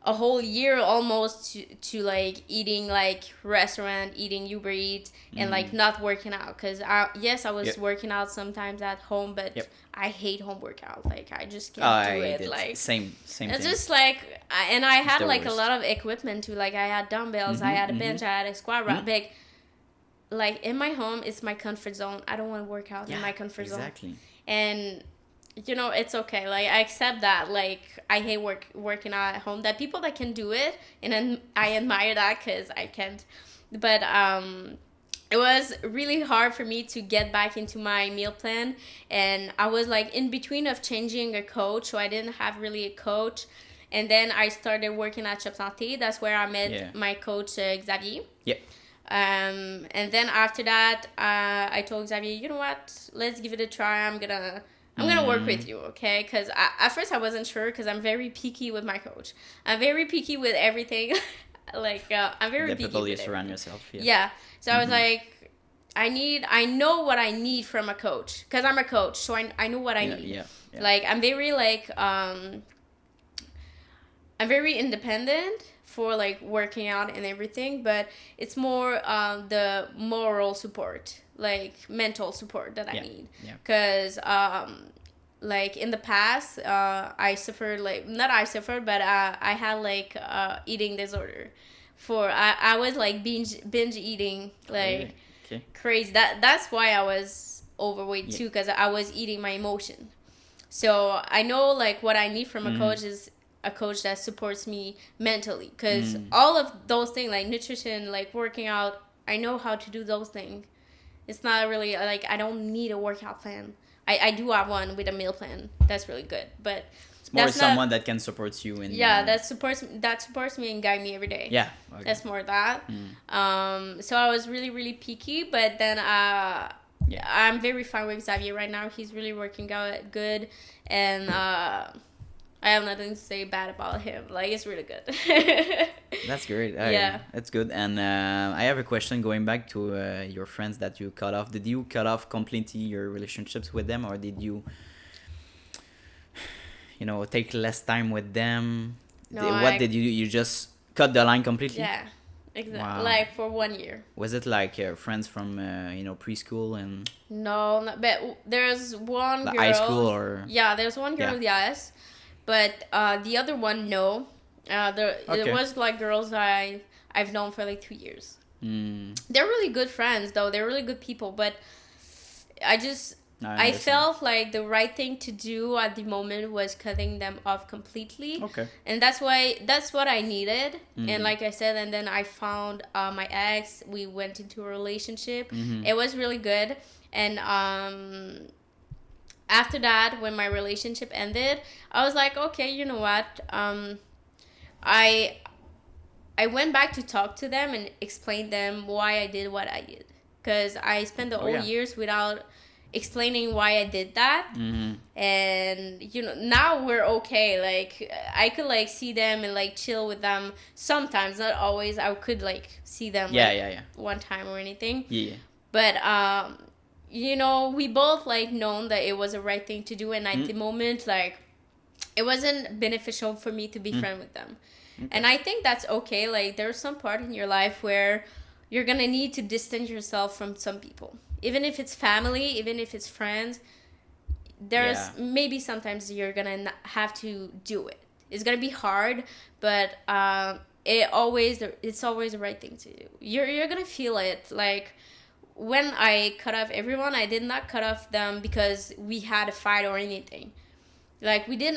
a whole year almost to like eating like restaurant, eating Uber Eats and like not working out because I was working out sometimes at home, but I hate home workout. Like I just can't do it. Like same it's thing. just like and I had like a lot of equipment too. Like I had dumbbells, I had a bench, I had a squat rack. Like in my home, it's my comfort zone. I don't want to work out in my comfort zone. And you know, it's okay. Like I accept that. Like I hate working out at home. That people that can do it, and I admire that because I can't. But it was really hard for me to get back into my meal plan, and I was like in between of changing a coach, so I didn't have really a coach. And then I started working at Shop Santé. That's where I met my coach Xavier. And then after that, I told Xavier, you know what? Let's give it a try. I'm gonna work with you, okay? Because at first I wasn't sure because I'm very picky with my coach. I'm very picky with everything. Like I'm very picky. The people you surround yourself. Yeah. So I was like, I know what I need from a coach because I'm a coach, so I know what I need. Like I'm very like I'm very independent for like working out and everything, but it's more the moral support, like mental support that I need. Because like in the past, I suffered like not I suffered, but I had like eating disorder. I was like binge eating like crazy. That's why I was overweight too, because I was eating my emotion. So I know like what I need from a coach is a coach that supports me mentally, because all of those things like nutrition, like working out, I know how to do those things. It's not really like I don't need a workout plan. I do have one with a meal plan that's really good, but it's more someone that can support you in that supports me and guide me every day. That's more that. So I was really picky, but then I'm very fine with Xavier right now. He's really working out good, and I have nothing to say bad about him. Like, it's really good. That's great. That's good. And I have a question going back to your friends that you cut off. Did you cut off completely your relationships with them, or did you, take less time with them? No, what did you do? You just cut the line completely? Yeah, exactly. Wow. Like, for 1 year. Was it like friends from, preschool and... No, but there's one girl... high school or... Yeah, there's one girl, yes. But the other one, no. It was like girls that I've known for like 2 years. They're really good friends, though. They're really good people. But I felt like the right thing to do at the moment was cutting them off completely. Okay. And that's what I needed. And like I said, and then I found my ex. We went into a relationship. It was really good. And after that, when my relationship ended, I was like, okay, you know what? I went back to talk to them and explain them why I did what I did. Because I spent the whole years without explaining why I did that. And, now we're okay. Like, I could, like, see them and, like, chill with them sometimes. Not always. I could, like, see them one time or anything. But, we both, like, known that it was the right thing to do. And at the moment, like, it wasn't beneficial for me to be friends with them. And I think that's okay. Like, there's some part in your life where you're going to need to distance yourself from some people. Even if it's family, even if it's friends, there's maybe sometimes you're going to have to do it. It's going to be hard, but it's always the right thing to do. You're going to feel it. Like, when I cut off everyone, I did not cut off them because we had a fight or anything. Like, we did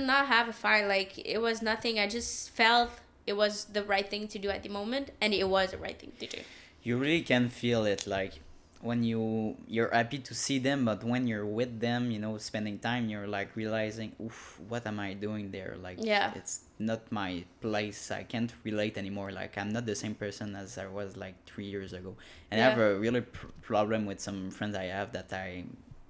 not have a fight. Like, it was nothing. I just felt it was the right thing to do at the moment, and it was the right thing to do. You really can feel it, like, when you're happy to see them, but when you're with them, spending time, you're like realizing, oof, what am I doing there? Like, it's not my place. I can't relate anymore. Like, I'm not the same person as I was like 3 years ago. And I have a really problem with some friends I have that I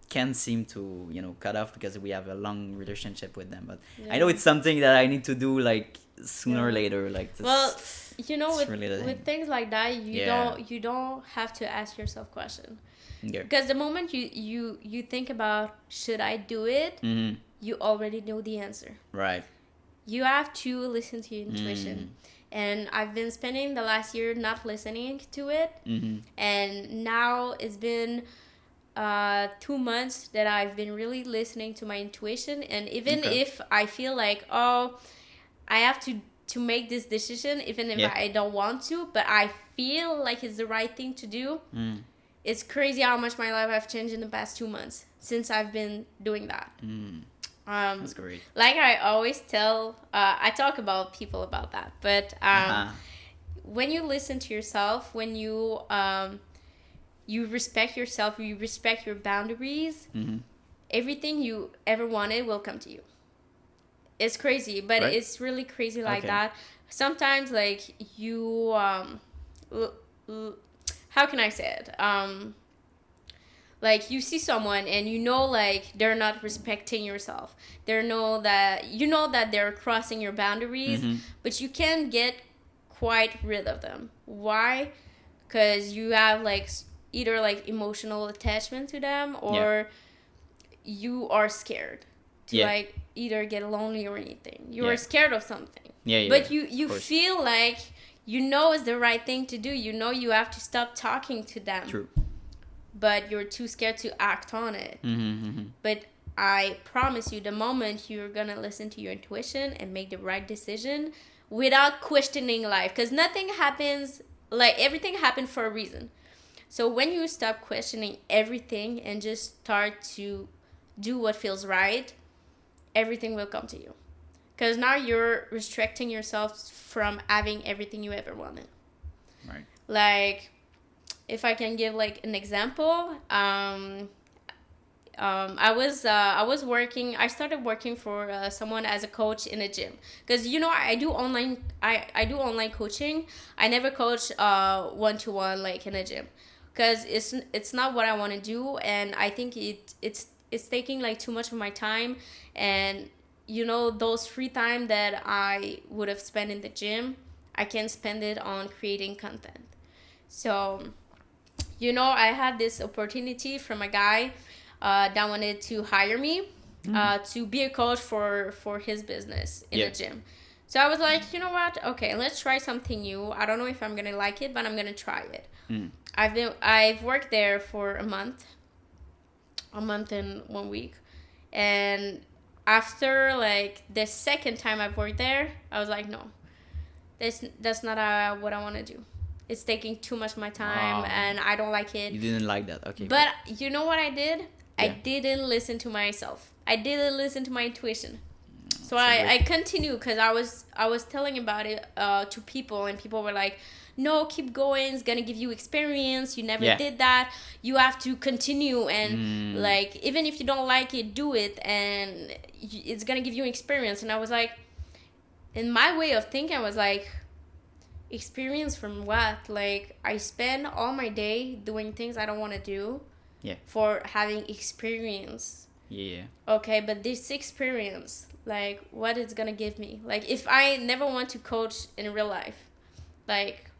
can't seem to, cut off because we have a long relationship with them. But I know it's something that I need to do, like, sooner or later. Like, this, well, with things like that, you don't have to ask yourself questions. Because the moment you think about, should I do it, you already know the answer. Right. You have to listen to your intuition. And I've been spending the last year not listening to it. And now it's been 2 months that I've been really listening to my intuition. And even if I feel like, I have to make this decision, even if I don't want to, but I feel like it's the right thing to do. It's crazy how much my life have changed in the past 2 months since I've been doing that. That's great. Like I always tell, I talk about people about that, but when you listen to yourself, when you respect yourself, you respect your boundaries, everything you ever wanted will come to you. It's crazy, but it's really crazy like that. Sometimes, like, you, how can I say it? Like, you see someone and like, they're not respecting yourself. You know that they're crossing your boundaries, but you can't get quite rid of them. Why? Because you have, like, either, like, emotional attachment to them, or you are scared to, like, either get lonely or anything. You Yeah. are scared of something. Yeah. But of you course. feel like you know it's the right thing to do. You know you have to stop talking to them. True. But you're too scared to act on it. But I promise you, the moment you're gonna listen to your intuition and make the right decision without questioning life, because nothing happens, like everything happened for a reason. So when you stop questioning everything and just start to do what feels right, everything will come to you. Because now you're restricting yourself from having everything you ever wanted. Right. Like, if I can give like an example, I was working. I started working for someone as a coach in a gym, because I do online. I do online coaching. I never coach 1-to-1 like in a gym, because it's not what I want to do, and I think it's taking like too much of my time, and those free time that I would have spent in the gym, I can spend it on creating content. So, I had this opportunity from a guy that wanted to hire me to be a coach for his business in a gym. So I was like, you know what? Okay, let's try something new. I don't know if I'm gonna like it, but I'm gonna try it. I've worked there for a month and 1 week, and after like the second time I've worked there, I was like, no, that's not what I want to do. It's taking too much of my time, and I don't like it. You didn't like that, okay? But you know what I did? Yeah. I didn't listen to myself. I didn't listen to my intuition. So I continued, because I was telling about it to people, and people were like, no, keep going, it's gonna give you experience, you never did that, you have to continue, and like, even if you don't like it, do it, and it's gonna give you experience. And I was like, in my way of thinking, I was like, experience from what? Like, I spend all my day doing things I don't want to do for having experience. Okay, but this experience, like, what it's gonna give me? Like, if I never want to coach in real life, like,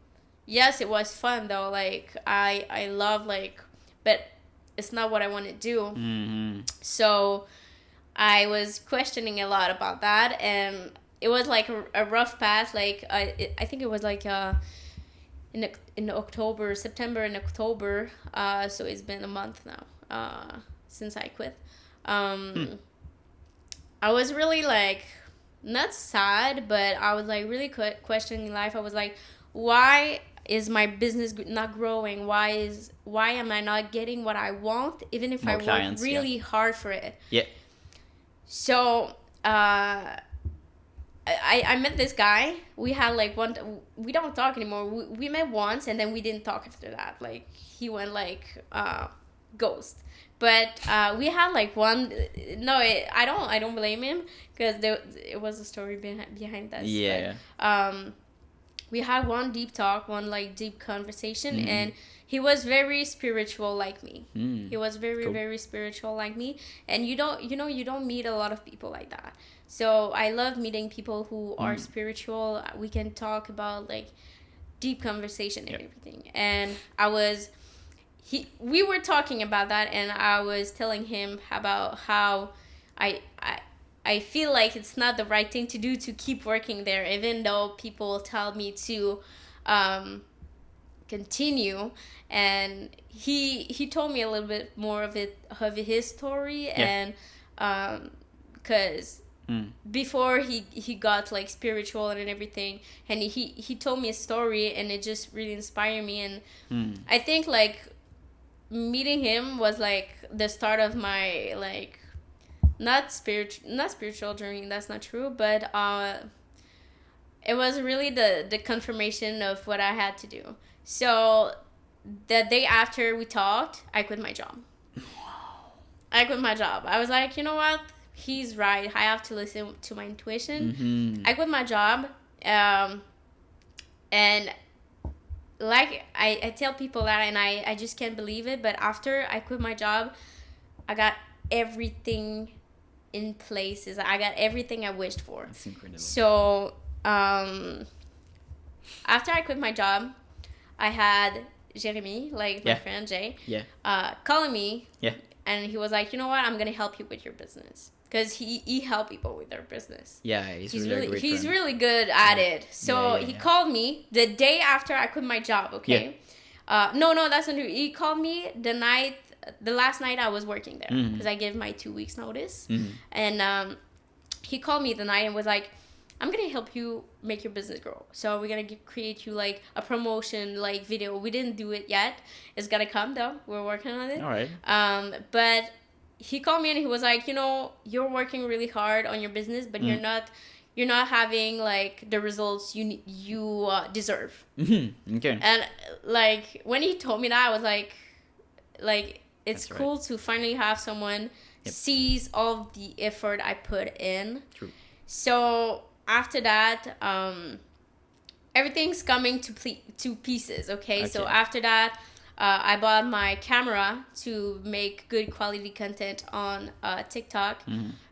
yes, it was fun though, like I love, like, but it's not what I want to do. So I was questioning a lot about that, and it was like a rough path. Like I think it was like in October, September and October, so it's been a month now since I quit. I was really like, not sad, but I was like really questioning life. I was like, why is my business not growing? Why am I not getting what I want, even if I work really hard for it? So I met this guy. We had like we don't talk anymore. We met once, and then we didn't talk after that. Like, he went like ghost. But we had like one. No, I don't blame him, because it was a story behind that. But, we had one deep talk, one like deep conversation, and he was very spiritual like me. He was very spiritual like me, and you don't meet a lot of people like that. So I love meeting people who are spiritual. We can talk about like deep conversation and everything. And we were talking about that, and I was telling him about how I feel like it's not the right thing to do to keep working there, even though people tell me to continue. And he told me a little bit more of his story, and because before he got like spiritual and everything, and he told me a story, and it just really inspired me. And I think like meeting him was like the start of my like not spiritual journey, that's not true, but it was really the confirmation of what I had to do. So the day after we talked, I quit my job. I quit my job. I was like, you know what, he's right, I have to listen to my intuition. I quit my job, and like I tell people that, and I just can't believe it, but after I quit my job, I got everything in places. I got everything I wished for. That's incredible. So after I quit my job, I had Jeremy, like my friend Jay, calling me, and he was like, you know what, I'm gonna help you with your business, because he helped people with their business. Yeah, he's really great he's friend. really good at it. So he called me the day after I quit my job. Okay, no, that's not true. He called me the last night I was working there, because I gave my 2 weeks notice, and he called me the night and was like, I'm gonna help you make your business grow. So we're gonna create you like a promotion like video. We didn't do it yet. It's gonna come though. We're working on it. All right. But he called me and he was like, you're working really hard on your business, but you're not having like the results you deserve. Okay. And like when he told me that, I was like it's That's cool to finally have someone sees all the effort I put in. True. So after that, everything's coming to pieces. Okay, so after that, I bought my camera to make good quality content on TikTok.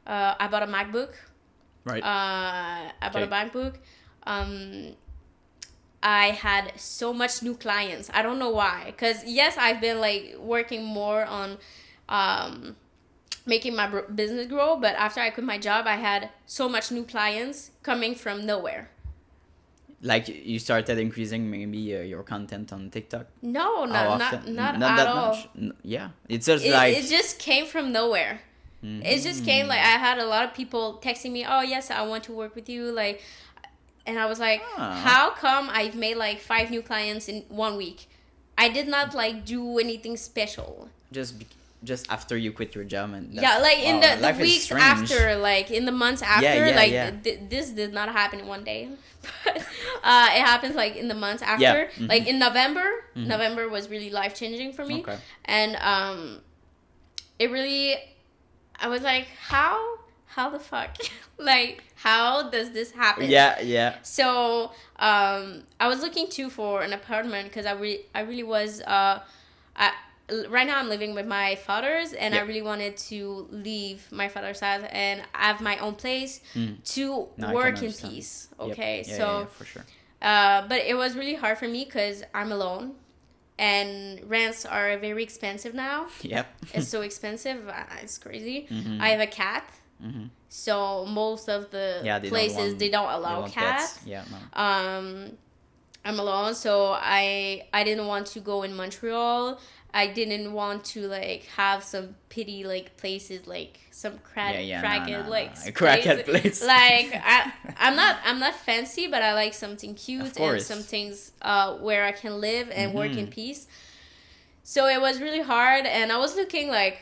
I bought a MacBook. Right. I bought a MacBook. I had so much new clients. I don't know why. Because yes, I've been like working more on making my business grow, but after I quit my job, I had so much new clients coming from nowhere. Like you started increasing maybe your content on TikTok? No, not at that all. much? Yeah, it's just It just came from nowhere. It just came like I had a lot of people texting me, oh yes, I want to work with you, like, and I was like, how come I've made like 5 new clients in 1 week? I did not like do anything special. Just after you quit your job, and in the weeks after, like in the months after, this did not happen in one day. But it happens like in the months after. Like in November was really life-changing for me. Okay. And it really, I was like, how the fuck? Like, how does this happen? Yeah. So I was looking too for an apartment, because I really was right now I'm living with my fathers, and I really wanted to leave my father's house and have my own place to work in peace. Okay, so for sure. But it was really hard for me because I'm alone, and rents are very expensive now. Yep. It's so expensive. It's crazy. I have a cat. So most of the places they don't allow cats. Yeah, no. I'm alone, so I didn't want to go in Montreal. I didn't want to like have some pity like places, like some crackhead place. Like I'm not fancy, but I like something cute and some things where I can live and work in peace. So it was really hard, and I was looking like,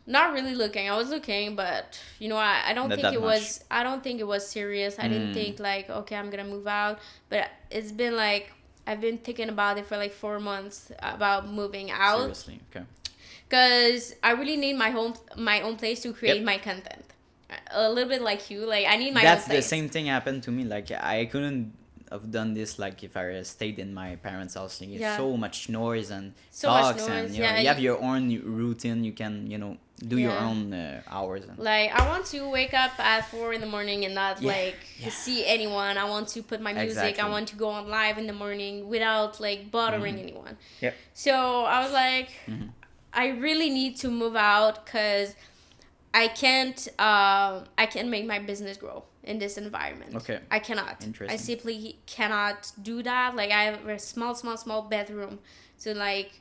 not really looking. I was looking, but I don't think it was. I don't think it was serious. I didn't think like, okay, I'm gonna move out. But it's been like, I've been thinking about it for like 4 months about moving out. Seriously, okay. Because I really need my own place to create my content. A little bit like you, like I need my own place. That's the same thing happened to me. Like I couldn't have done this like if I stayed in my parents' house. Like, it's so much noise and talks, and you have your own routine. You can do your own hours. And like I want to wake up at 4 a.m. and not see anyone. I want to put my music. Exactly. I want to go on live in the morning without like bothering anyone. Yeah. So I was like, I really need to move out because I can't make my business grow in this environment. Okay. I cannot. Interesting. I simply cannot do that. Like I have a small bedroom, so like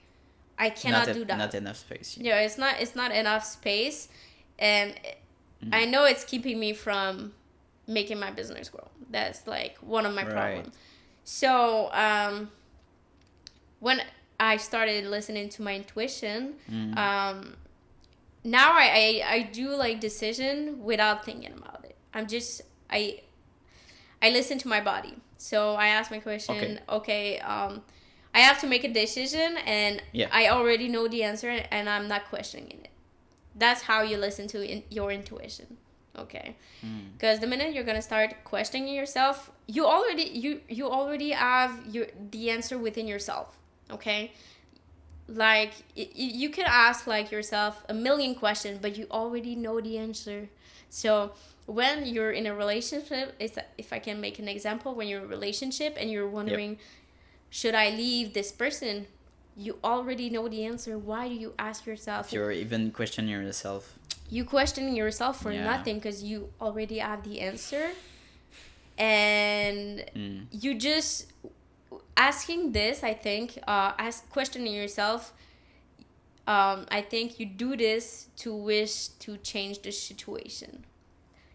I cannot do that. Not enough space. Yeah, it's not enough space, and I know it's keeping me from making my business grow. That's like one of my problems. So when I started listening to my intuition, now I do like decision without thinking about it. I listen to my body. So I ask my question, I have to make a decision, and I already know the answer, and I'm not questioning it. That's how you listen to your intuition. Okay, because the minute you're gonna start questioning yourself, you already have the answer within yourself. Okay, like you could ask like yourself a million questions, but you already know the answer. So when you're in a relationship, if I can make an example, when you're in a relationship and you're wondering, should I leave this person? You already know the answer. Why do you ask yourself? If you're even questioning yourself. you questioning yourself for Yeah. nothing because you already have the answer. And you just asking this, I think, questioning yourself, I think you do this to wish to change the situation.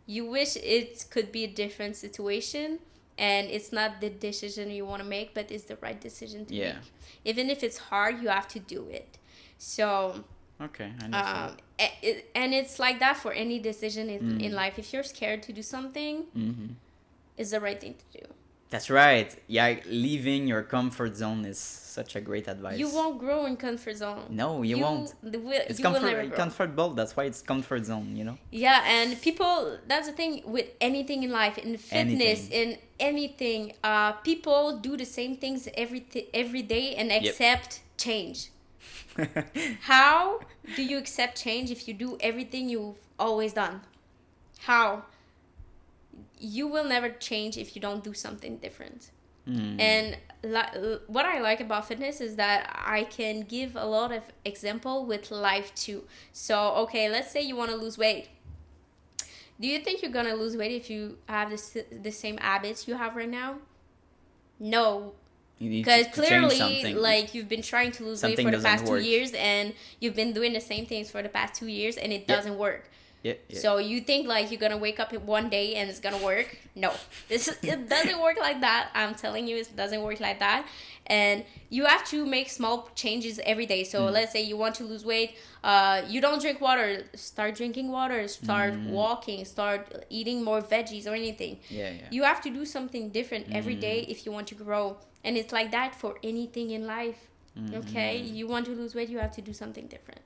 You wish it could be a different situation, and it's not the decision you want to make, but it's the right decision to make. Even if it's hard, you have to do it. So Okay, I understand. and it's like that for any decision in life. If you're scared to do something, it's the right thing to do. That's right. Yeah, leaving your comfort zone is such a great advice. You won't grow in comfort zone. No, you won't. It's will never grow. comfortable. That's why it's comfort zone, you know? Yeah, and people, that's the thing with anything in life, in fitness, in anything, people do the same things every day and accept change. How do you accept change if you do everything you've always done? How? You will never change if you don't do something different. And what I like about fitness is that I can give a lot of example with life too. So, okay, let's say you want to lose weight. Do you think you're going to lose weight if you have the same habits you have right now? No. Because clearly, like, you've been trying to lose weight for the past 2 years, and you've been doing the same things for the past 2 years, and it doesn't work. Yeah. So you think like you're gonna wake up one day and it's gonna work? No, it doesn't work like that. I'm telling you, it doesn't work like that. And you have to make small changes every day. So let's say you want to lose weight. You don't drink water. Start drinking water. Start walking. Start eating more veggies or anything. Yeah. You have to do something different every day if you want to grow. And it's like that for anything in life. Okay, you want to lose weight, you have to do something different.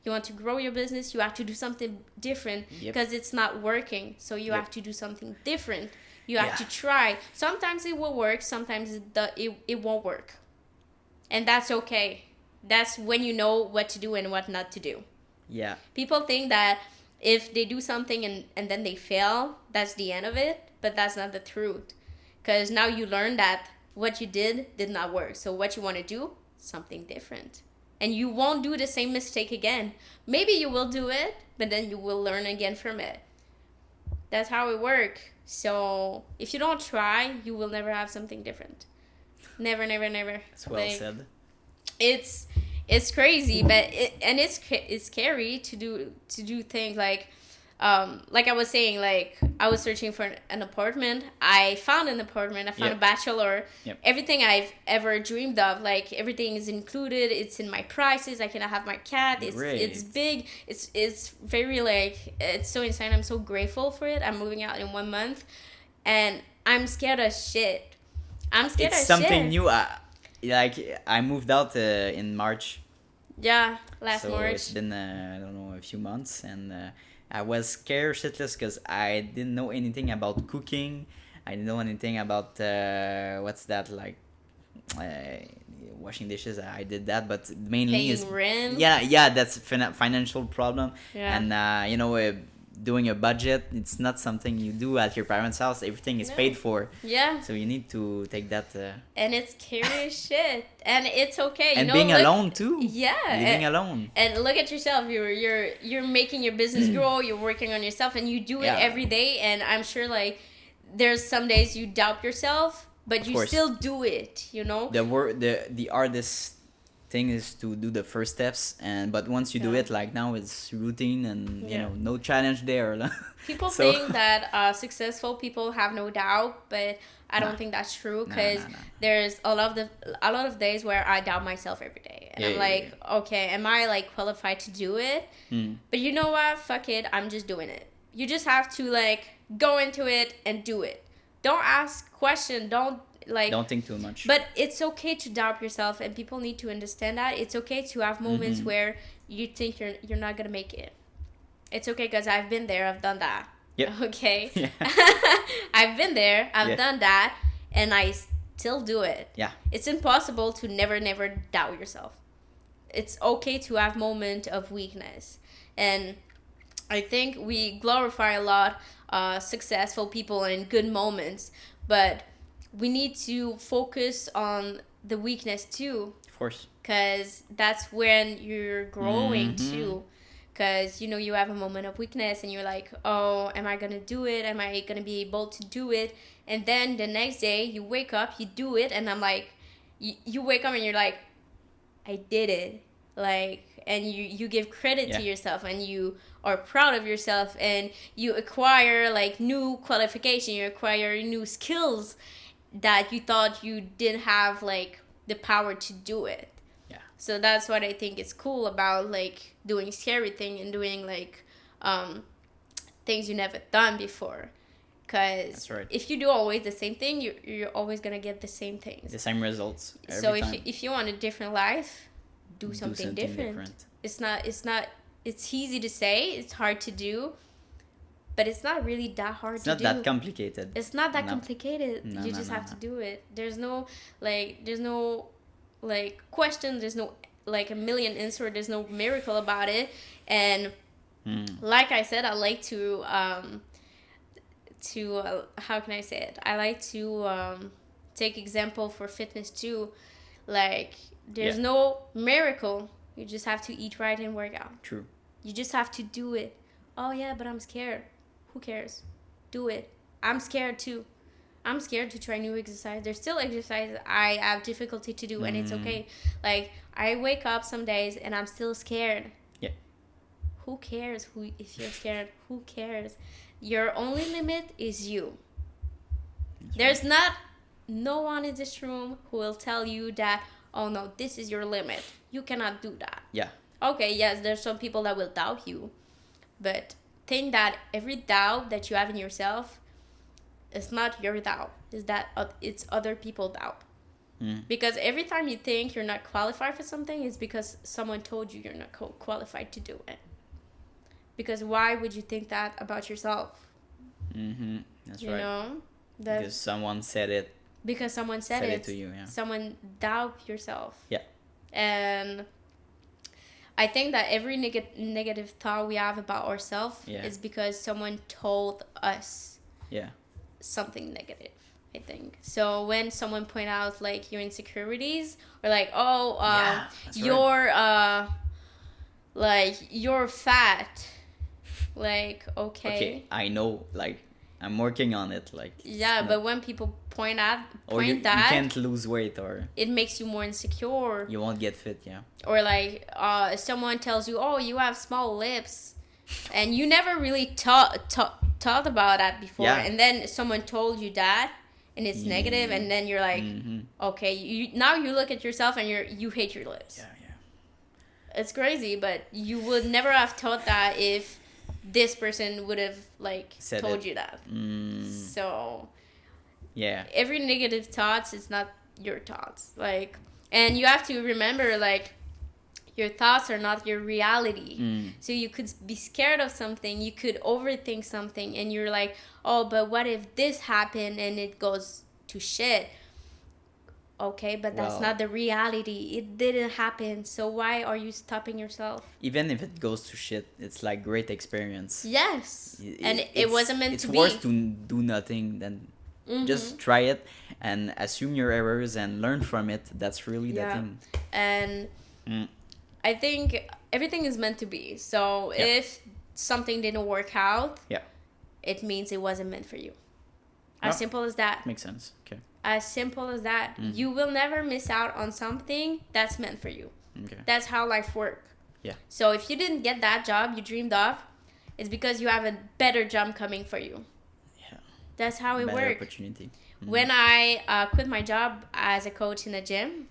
You want to grow your business, you have to do something different because it's not working. So you have to do something different. You have to try. Sometimes it will work, sometimes it won't work. And that's okay. That's when you know what to do and what not to do. Yeah. People think that if they do something and then they fail, that's the end of it. But that's not the truth. Because now you learn that what you did not work. So what you want to do, something different. And you won't do the same mistake again. Maybe you will do it, but then you will learn again from it. That's how it works. So if you don't try, you will never have something different. Never. That's well said. It's crazy, but it's scary to do things like I was saying, like I was searching for an apartment. I found an apartment. I found a bachelor. Everything I've ever dreamed of, like everything is included. It's in my prices. I can have my cat. It's big. It's very like it's so insane. I'm so grateful for it. I'm moving out in 1 month, and I'm scared of shit. It's something new. Like I moved out in March. Yeah, last so March. It's been I don't know, a few months, and I was scared shitless because I didn't know anything about cooking. I didn't know anything about what's that, like washing dishes. I did that, but mainly paying rent. Yeah, that's financial problem. Yeah. And doing a budget, it's not something you do at your parents' house. Everything is paid for. Yeah. So you need to take that. And it's scary as shit, and it's okay. And being alone too. Yeah. Living alone. And look at yourself. You're making your business grow. You're working on yourself, and you do it every day. And I'm sure like there's some days you doubt yourself, but you still do it. You know. The hardest thing is to do the first steps, but once you do it, like now it's routine, and you know, no challenge there. People think that successful people have no doubt, but I don't think that's true, because there's a lot of days where I doubt myself every day, and I'm like, okay, am I like qualified to do it? But you know what, fuck it, I'm just doing it. You just have to like go into it and do it. Don't ask questions, don't think too much. But it's okay to doubt yourself, and people need to understand that. It's okay to have moments where you think you're not gonna make it. It's okay, because I've been there, I've done that. Yep. Okay. Yeah. I've been there, I've done that, and I still do it. Yeah. It's impossible to never doubt yourself. It's okay to have moments of weakness, and I think we glorify a lot successful people and good moments, but we need to focus on the weakness too. Of course. Because that's when you're growing too. because you have a moment of weakness and you're like, oh, am I gonna do it? Am I gonna be able to do it? And then the next day you wake up, you do it, and I'm like, you wake up and you're like, I did it. Like, and you give credit to yourself, and you are proud of yourself, and you acquire like new qualification, you acquire new skills that you thought you didn't have like the power to do it. Yeah. So that's what I think is cool about like doing scary thing and doing like things you never done before. Because if you do always the same thing, you're always gonna get the same things, the same results every so time. if you want a different life, do something different. It's easy to say, it's hard to do, but it's not really that hard to do. It's not that complicated. It's not that complicated. No, you just have to do it. There's no question, there's no like a million answer, there's no miracle about it. And like I said, I like to how can I say it? I like to take example for fitness too. Like, there's no miracle. You just have to eat right and work out. True. You just have to do it. Oh yeah, but I'm scared. Who cares? Do it. I'm scared too. I'm scared to try new exercise. There's still exercise I have difficulty to do, and it's okay. Like, I wake up some days and I'm still scared. Yeah. Who cares? If you're scared, who cares? Your only limit is you. There's no one in this room who will tell you that, oh no, this is your limit. You cannot do that. Yeah. Okay, yes, there's some people that will doubt you. But think that every doubt that you have in yourself is not your doubt. It's other people's doubt. Because every time you think you're not qualified for something, it's because someone told you you're not qualified to do it. Because why would you think that about yourself? That's you right. know? Because someone said it. Because someone said it to you, yeah. Someone doubt yourself. Yeah. And I think that every negative thought we have about ourselves is because someone told us something negative, I think. So when someone point out like your insecurities, or like, you're fat, like, okay, I know, like, I'm working on it, like, but when people point that you can't lose weight, or it makes you more insecure, you won't get fit, or like someone tells you, oh, you have small lips, and you never really thought about that before, and then someone told you that, and it's negative, and then you're like, okay, you look at yourself and you hate your lips. It's crazy, but you would never have thought that if this person would have like told you that. So every negative thoughts is not your thoughts, like, and you have to remember, like, your thoughts are not your reality. So you could be scared of something, you could overthink something, and you're like, oh, but what if this happened and it goes to shit? Okay, but that's not the reality. It didn't happen. So why are you stopping yourself? Even if it goes to shit, it's like great experience. Yes. And it wasn't meant to be. It's worse to do nothing than just try it and assume your errors and learn from it. That's really the thing. And I think everything is meant to be. So if something didn't work out, it means it wasn't meant for you. As simple as that. Makes sense. Okay. As simple as that. You will never miss out on something that's meant for you. Okay. That's how life works. Yeah. So if you didn't get that job you dreamed of, it's because you have a better job coming for you. Yeah. That's how it works. Opportunity. When I quit my job as a coach in a gym,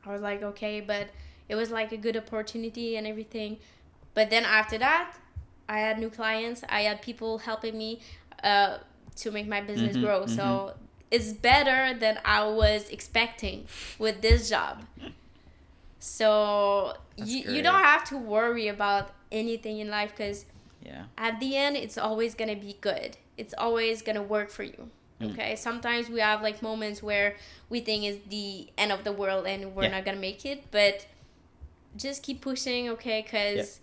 I was like, okay, but it was like a good opportunity and everything. But then after that, I had new clients. I had people helping me to make my business grow. So it's better than I was expecting with this job. So you don't have to worry about anything in life, because at the end, it's always going to be good. It's always going to work for you. Okay? Sometimes we have like moments where we think it's the end of the world and we're not going to make it. But just keep pushing, okay? Because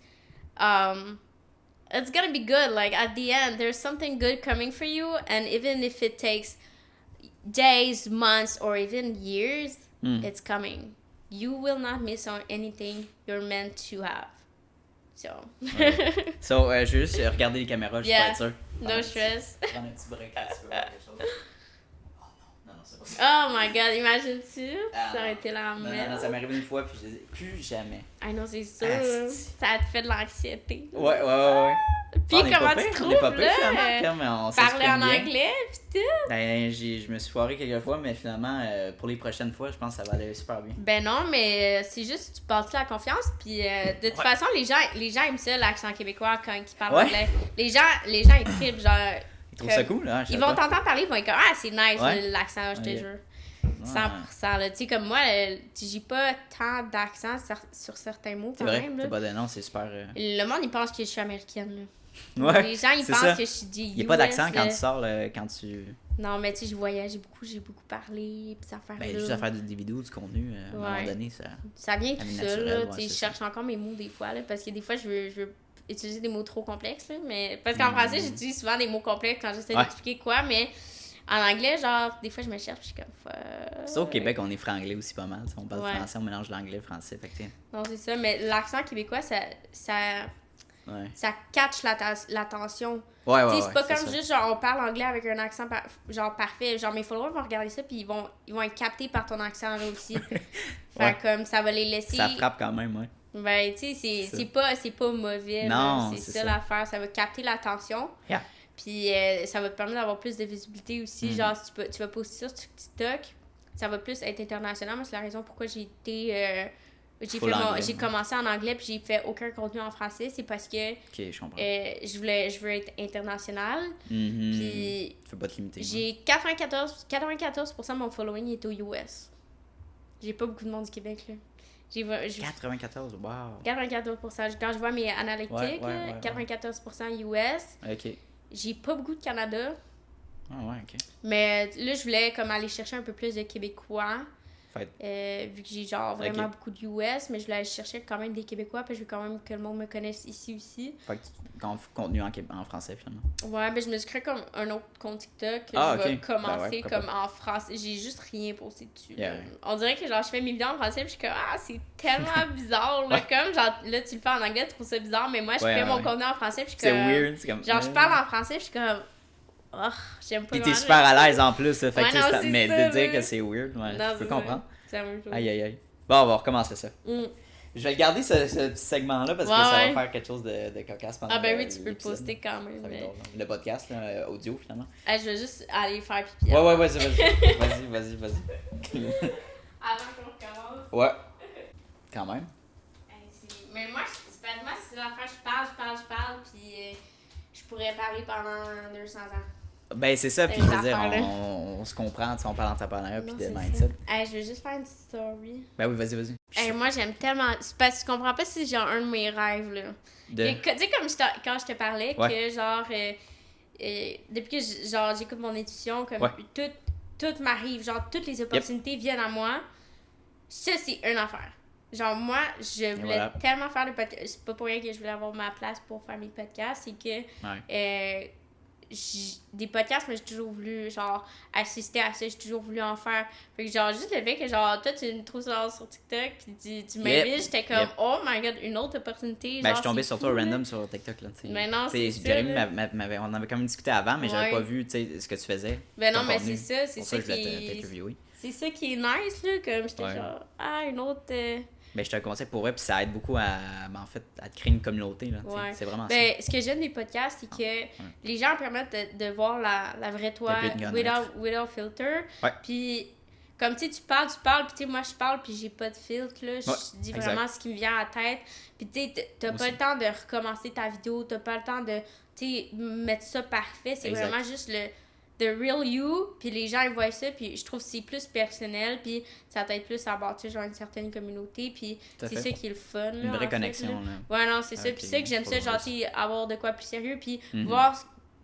it's going to be good. Like, at the end, there's something good coming for you. And even if it takes days, months, or even years, it's coming. You will not miss on anything you're meant to have. So, Ouais. So, je vais juste regarder les caméras, juste pour être sûr. no stress. Prendre un petit break là, si tu veux voir quelque chose. Oh non, non, c'est pas ça. Oh my god, imagine-tu? Ah, ça aurait été la non, merde. non, ça m'est arrivé une fois, puis je disais plus jamais. Ah non, c'est sûr. Asti. Ça te fait de l'anxiété. Ouais. Puis On est comment pas tu pire, trouves, on est pas pire, là? finalement, on Parler s'exprime en bien. anglais, pis tout. Ben, je me suis foiré quelques fois, mais finalement, pour les prochaines fois, je pense que ça va aller super bien. Ben non, mais c'est juste tu passes la confiance, puis de toute façon, les gens aiment ça, l'accent québécois, quand ils parlent anglais. Les gens, ils trippent, genre... Ils trouvent ça cool, hein? Ils vont t'entendre parler, ils vont être comme « Ah, c'est nice, Ouais. l'accent, je te Ok. jure. » 100%, là. Tu sais, comme moi, j'ai pas tant d'accent sur certains mots, C'est quand vrai, même, t'as là. pas de nom, c'est super... Le monde, il pense que je suis américaine, là. Ouais, Les gens, ils c'est pensent ça. que je suis du US. Il n'y a pas d'accent quand là. tu sors, quand tu... Non, mais tu sais, je voyage, j'ai beaucoup parlé, pis ça Ben, juste à faire des vidéos, du contenu, à un moment donné, ça... Ça vient tout Ça vient seul, naturel, là. ouais, Tu sais, c'est je ça. cherche encore mes mots des fois, là, parce que des fois, je veux utiliser des mots trop complexes, là, mais... Parce qu'en français, j'utilise souvent des mots complexes quand j'essaie d'expliquer quoi, mais en anglais, genre, des fois, je me cherche, puis je suis comme... Fuck. Ça, au Québec, on est franglais aussi pas mal. On parle Ouais. français, on mélange l'anglais et le français, fait que... Non, c'est ça, mais l'accent québécois, ça catch l'attention. Ouais, Tu sais, c'est pas comme ça. juste, genre, on parle anglais avec un accent genre parfait. Genre, mes followers vont regarder ça, puis ils vont être captés par ton accent, là, aussi. Fait comme, ça va les laisser... Ça frappe quand même, ouais. Ben, tu sais, c'est pas mauvais. Non, c'est c'est ça ça. l'affaire. Ça va capter l'attention. Yeah. Puis ça va te permettre d'avoir plus de visibilité aussi. Genre, si tu vas poster ça sur TikTok, ça va plus être international. Moi, c'est la raison pourquoi j'ai été... j'ai commencé en anglais, puis j'ai fait aucun contenu en français. C'est parce que Ok, je comprends. je veux être international. Puis Faut pas te limiter. j'ai 94% de mon following est aux US. J'ai pas beaucoup de monde du Québec, là. 94, wow. 94%. Quand je vois mes analytiques, Ouais, là, 94% US. Ok. J'ai pas beaucoup de Canada. Ah ouais, ok. Mais là, je voulais comme aller chercher un peu plus de Québécois. Fait Vu que j'ai genre vraiment beaucoup de US, mais je voulais aller chercher quand même des Québécois, puis je veux quand même que le monde me connaisse ici aussi. que contenu en français, finalement. Ouais, ben je me suis créé comme un autre compte TikTok que Ah, je vais ok. commencer Ben ouais, comme en français. J'ai juste rien posté dessus. Yeah. Là. On dirait que genre je fais mes vidéos en français, puis je suis comme ah, c'est tellement bizarre. Là, comme genre là tu le fais en anglais, tu trouves ça bizarre, mais moi je fais mon contenu en français, puis je suis comme. C'est weird, c'est comme. Genre je parle en français, puis je suis comme. Oh, j'aime pas. Puis t'es super à l'aise en plus, fait Ouais, non, mais ça, de dire là. que c'est weird, ouais, Non, je peux c'est comprendre. C'est la même chose. Aïe. Bon, on va recommencer ça. Mm. Je vais garder ce petit segment-là parce que ça va faire quelque chose de cocasse pendant Ah ben oui, tu peux le l'épisode. poster quand même. Ça va être Mais... drôle, hein. Le podcast, là, audio, finalement. Je vais juste aller faire pipi. Ouais, vas-y. Vas-y. Avant qu'on recommence. Ouais. Quand même. Mais moi, c'est l'affaire, je parle, puis je pourrais parler pendant 200 ans. Ben, c'est ça, puis Des je veux dire, affaires, là. on se comprend, tu sais, on parle d'entrepreneuriat puis Non, de c'est mindset. ça. Je vais juste faire une petite story. Ben oui, vas-y. Moi, j'aime tellement... C'est parce que tu comprends pas si j'ai un de mes rêves, là. De... Et tu sais, comme quand je te parlais, Ouais. que genre... depuis que j'écoute mon intuition, comme tout m'arrive, genre toutes les opportunités viennent à moi. Ça, c'est une affaire. Genre, moi, je voulais tellement faire le podcast. C'est pas pour rien que je voulais avoir ma place pour faire mes podcasts. C'est que des podcasts, mais j'ai toujours voulu, genre, assister à ça. J'ai toujours voulu en faire. Fait que, genre, juste le fait que, genre, toi, tu me trouves sur TikTok, puis tu m'invites, j'étais comme, oh my god, une autre opportunité. Ben, genre, je suis tombé c'est sur fou, toi là. random sur TikTok, là, tu sais. Mais non, c'est ça, Jérémy là. on avait quand même discuté avant, mais j'avais pas vu, tu sais, ce que tu faisais. Ben non, ton mais contenu. c'est ça, c'est Pour ça que je voulais qui... t'interviewer. C'est ça qui est nice, là, comme j'étais Ouais. genre, une autre... Ben, je te le conseille pour vrai, puis ça aide beaucoup en fait, à te créer une communauté, là, tu sais. Ouais. C'est vraiment Ben, ce que j'aime des podcasts, c'est que les gens permettent de voir la vraie toi without filter. Ouais. Puis, comme tu sais, tu parles, puis tu sais, moi je parle, puis j'ai pas de filtre, là. Je dis vraiment ce qui me vient à la tête. Puis, tu sais, t'as pas le temps de recommencer ta vidéo, t'as pas le temps de, tu sais, mettre ça parfait. C'est Exact. vraiment juste le the real you, puis les gens ils voient ça, puis je trouve que c'est plus personnel, puis ça t'aide plus à bâtir genre une certaine communauté, puis Tout à c'est fait. ça qui est le fun, là, Une vraie en fait, connexion, là. là. Ouais, non, c'est ça, Avec puis c'est ça que j'aime ça, genre, followers. tu sais, avoir de quoi plus sérieux, puis Mhm. voir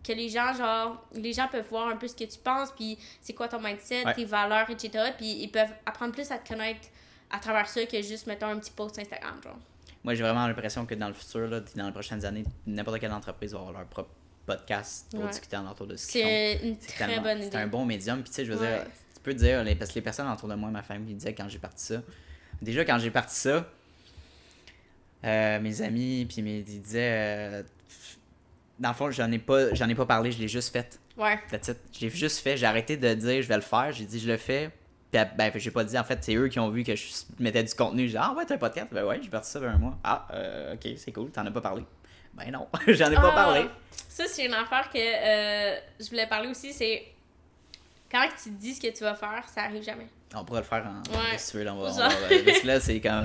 que les gens, genre, les gens peuvent voir un peu ce que tu penses, puis c'est quoi ton mindset, Ouais. tes valeurs, etc., puis ils peuvent apprendre plus à te connaître à travers ça que juste, mettons, un petit post Instagram, genre. Moi, j'ai vraiment l'impression que dans le futur, là, dans les prochaines années, n'importe quelle entreprise va avoir leur propre podcast pour discuter en autour de ce qu'ils font. C'est une très bonne idée. C'est un bon médium. Puis, tu sais, je veux Ouais. dire, tu peux dire, parce que les personnes autour de moi, ma famille, ils disaient quand j'ai parti ça. Déjà, quand j'ai parti ça, mes amis, puis ils disaient... dans le fond, j'en ai pas parlé, je l'ai juste fait. Ouais. That's it. J'ai juste fait, j'ai arrêté de dire je vais le faire, j'ai dit je le fais. Puis ben, j'ai pas dit, en fait, c'est eux qui ont vu que je mettais du contenu. J'ai dit, ah ouais, t'as un podcast? Ben ouais, j'ai parti ça vers un mois. Ah, ok, c'est cool, t'en as pas parlé. Ben non, j'en ai pas parlé. Ça, c'est une affaire que je voulais parler aussi, c'est quand tu dis ce que tu vas faire, ça arrive jamais. On pourrait le faire en si tu veux, là, parce que là, c'est comme...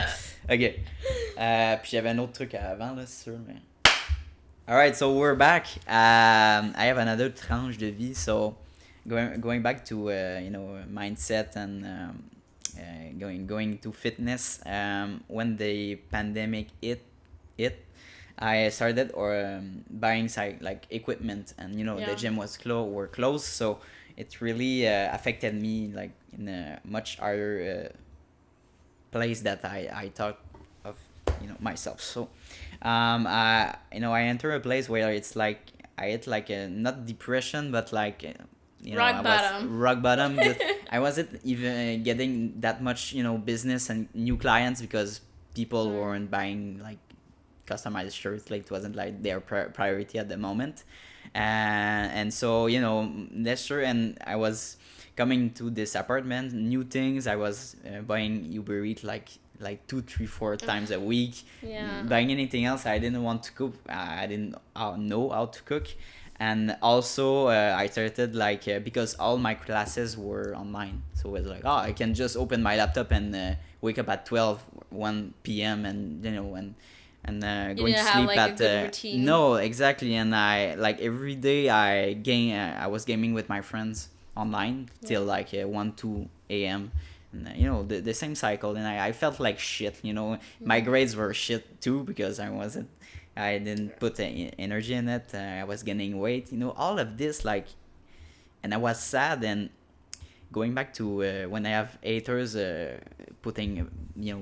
Ok. Puis j'avais un autre truc avant, là, c'est sûr, mais... Alright, so we're back. I have another tranche de vie, so going back to mindset and going to fitness. When the pandemic hit, I started buying like equipment, and the gym were closed, so it really affected me like in a much higher place that I thought of myself. So I enter a place where it's like I hit like a not depression but like rock bottom. I wasn't even getting that much business and new clients because people weren't buying like customized shirts. Like it wasn't like their priority at the moment, and so that's true. And I was coming to this apartment, new things. I was buying Uber Eats like 2, 3, 4 times a week. Yeah. Buying anything else, I didn't want to cook. I didn't know how to cook. And also I started like because all my classes were online, so it was like I can just open my laptop and wake up at 1 p.m. and going to sleep like a good routine. No, exactly. And I like every day I was gaming with my friends online till like 1, 2 a.m. and the same cycle, and I felt like shit. My grades were shit too because I didn't put the energy in it. I was gaining weight, all of this, like, and I was sad. And going back to when I have haters putting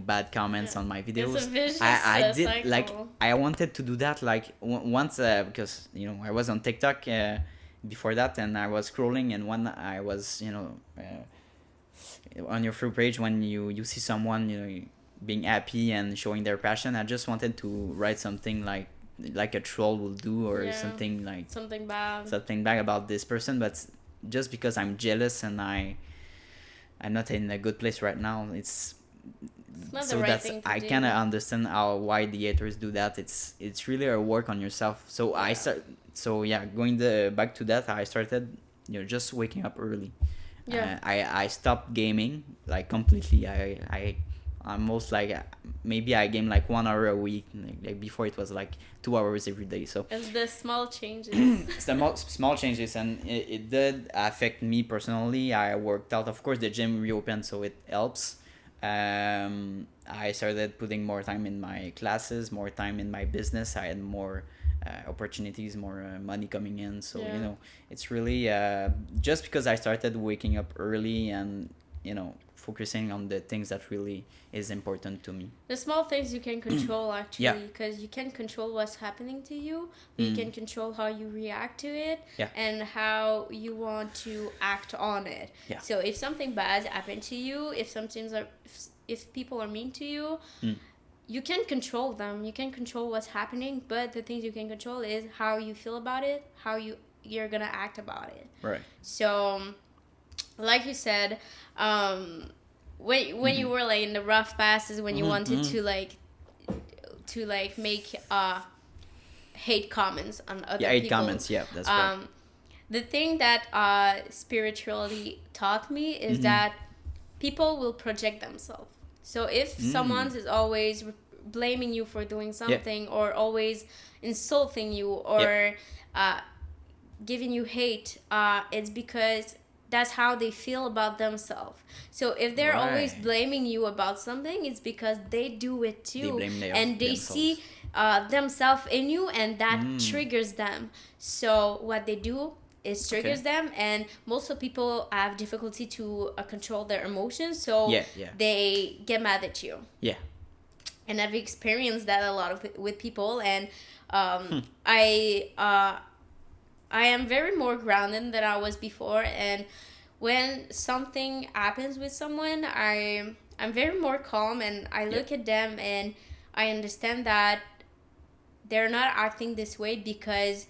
bad comments on my videos, it's a vicious I did cycle. like I wanted to do that like once because I was on TikTok before that, and I was scrolling, and when I was on your free page, when you see someone being happy and showing their passion, I just wanted to write something like a troll will do, or something bad about this person, but just because I'm jealous and I'm not in a good place right now, it's not so the right that's thing to I do. kind of understand why the haters do that. It's really a work on yourself. So going back to that, I started just waking up early. I stopped gaming like completely. I'm most like maybe I game like 1 hour a week. Like before it was like 2 hours every day. So it's the small changes. it's the small changes, and it did affect me personally. I worked out. Of course, the gym reopened, so it helps. I started putting more time in my classes, more time in my business. I had more opportunities, more money coming in. So it's really just because I started waking up early and focusing on the things that really is important to me. The small things you can control actually, because you can control what's happening to you, but you can control how you react to it and how you want to act on it. So if something bad happened to you, if people are mean to you, you can control them. You can control what's happening, but the things you can control is how you feel about it, how you're gonna act about it. Right. So, like you said, when you were like in the rough passes, when you wanted to make hate comments on other people. Hate comments. Yeah, that's right. The thing that spirituality taught me is that people will project themselves. So if someone is always blaming you for doing something or always insulting you or giving you hate, it's because that's how they feel about themselves. So if they're always blaming you about something, it's because they do it too. They blame and they themselves. see themselves in you, and that triggers them. So what they do is triggers them, and most of people have difficulty to control their emotions, so they get mad at you. And I've experienced that a lot with people, and I am very more grounded than I was before, and when something happens with someone, I'm very more calm, and I look at them and I understand that they're not acting this way because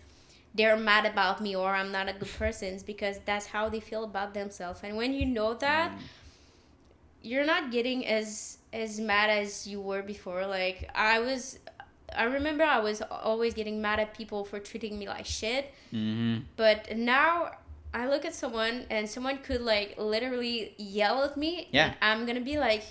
they're mad about me or I'm not a good person. It's because that's how they feel about themselves. And when you know that, you're not getting as mad as you were before. Like I remember I was always getting mad at people for treating me like shit. But now I look at someone and someone could like literally yell at me. Yeah. And I'm gonna be like,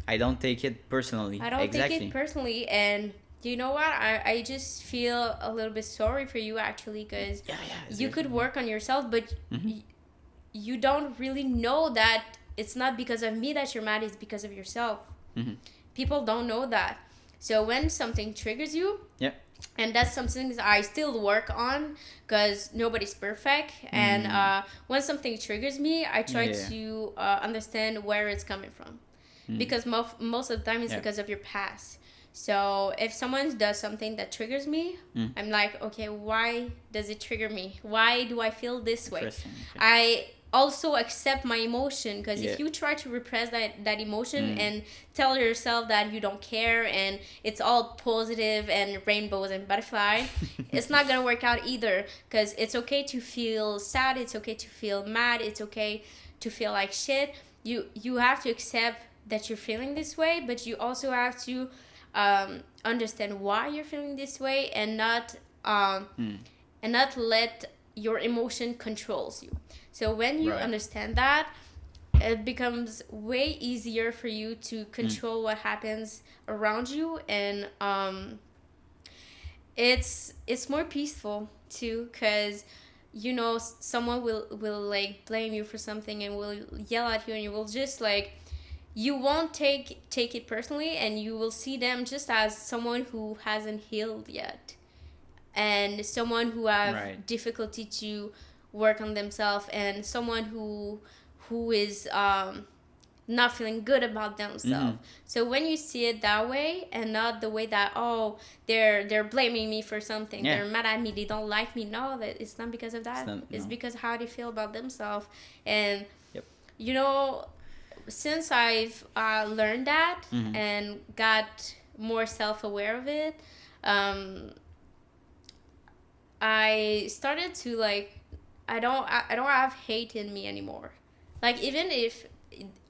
I don't take it personally. I don't take it personally. And you know what? I just feel a little bit sorry for you actually, because you could work on yourself, but you don't really know that it's not because of me that you're mad, it's because of yourself. People don't know that. So when something triggers you, and that's something that I still work on because nobody's perfect. And when something triggers me, I try to understand where it's coming from. Because most of the time it's because of your past. So if someone does something that triggers me, I'm like, okay, why does it trigger me? Why do I feel this way? Okay. I also accept my emotion, because if you try to repress that emotion and tell yourself that you don't care and it's all positive and rainbows and butterfly, it's not gonna work out either. Because it's okay to feel sad, it's okay to feel mad, it's okay to feel like shit. You have to accept that you're feeling this way, but you also have to understand why you're feeling this way, and not let your emotion controls you. So when you understand that, it becomes way easier for you to control what happens around you, and it's more peaceful too, because you know someone will like blame you for something and will yell at you, and you will just like, you won't take it personally, and you will see them just as someone who hasn't healed yet, and someone who have difficulty to work on themselves, and someone who is not feeling good about themselves. So when you see it that way, and not the way that, oh, they're blaming me for something, they're mad at me, they don't like me. No, that it's not because of that. It's because how they feel about themselves. And you know, since I've learned that and got more self-aware of it, I started to like, I don't have hate in me anymore. Like, even if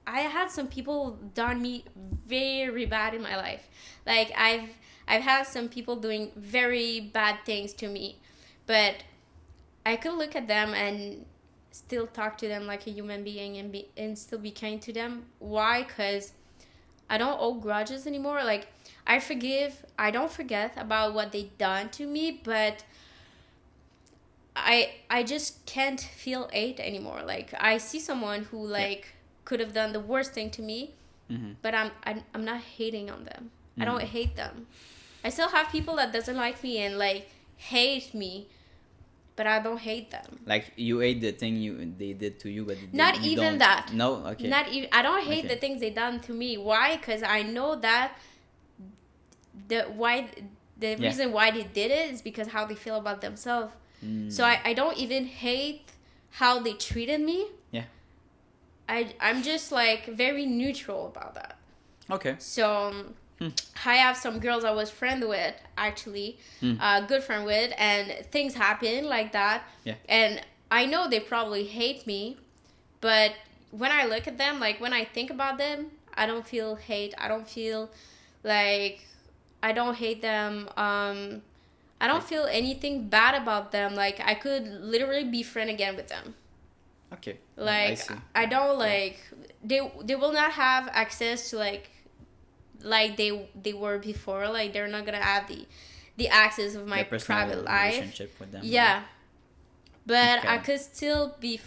I had some people done me very bad in my life, like I've had some people doing very bad things to me, but I could look at them and still talk to them like a human being, and still be kind to them. Why? Because I don't hold grudges anymore. Like, I don't forget about what they done to me, but I just can't feel hate anymore. Like, I see someone who like could have done the worst thing to me, but I'm not hating on them. I don't hate them. I still have people that doesn't like me and like hate me, but I don't hate them. Like, you hate the thing they did to you, but not you even don't. that. No, okay. Not even. I don't hate the things they done to me. Why? Because I know that the reason why they did it is because how they feel about themselves. So I don't even hate how they treated me. Yeah. I'm just like very neutral about that. Okay. So I have some girls I was friend with, actually, good friend with, and things happen like that. Yeah. And I know they probably hate me, but when I look at them, like when I think about them, I don't feel hate. I don't feel like, I don't hate them. I don't feel anything bad about them. Like, I could literally be friend again with them. Okay. Like, I don't like, they will not have access to like they were before. Like, they're not gonna have the access of my private life. Relationship with them. Yeah. But I could still be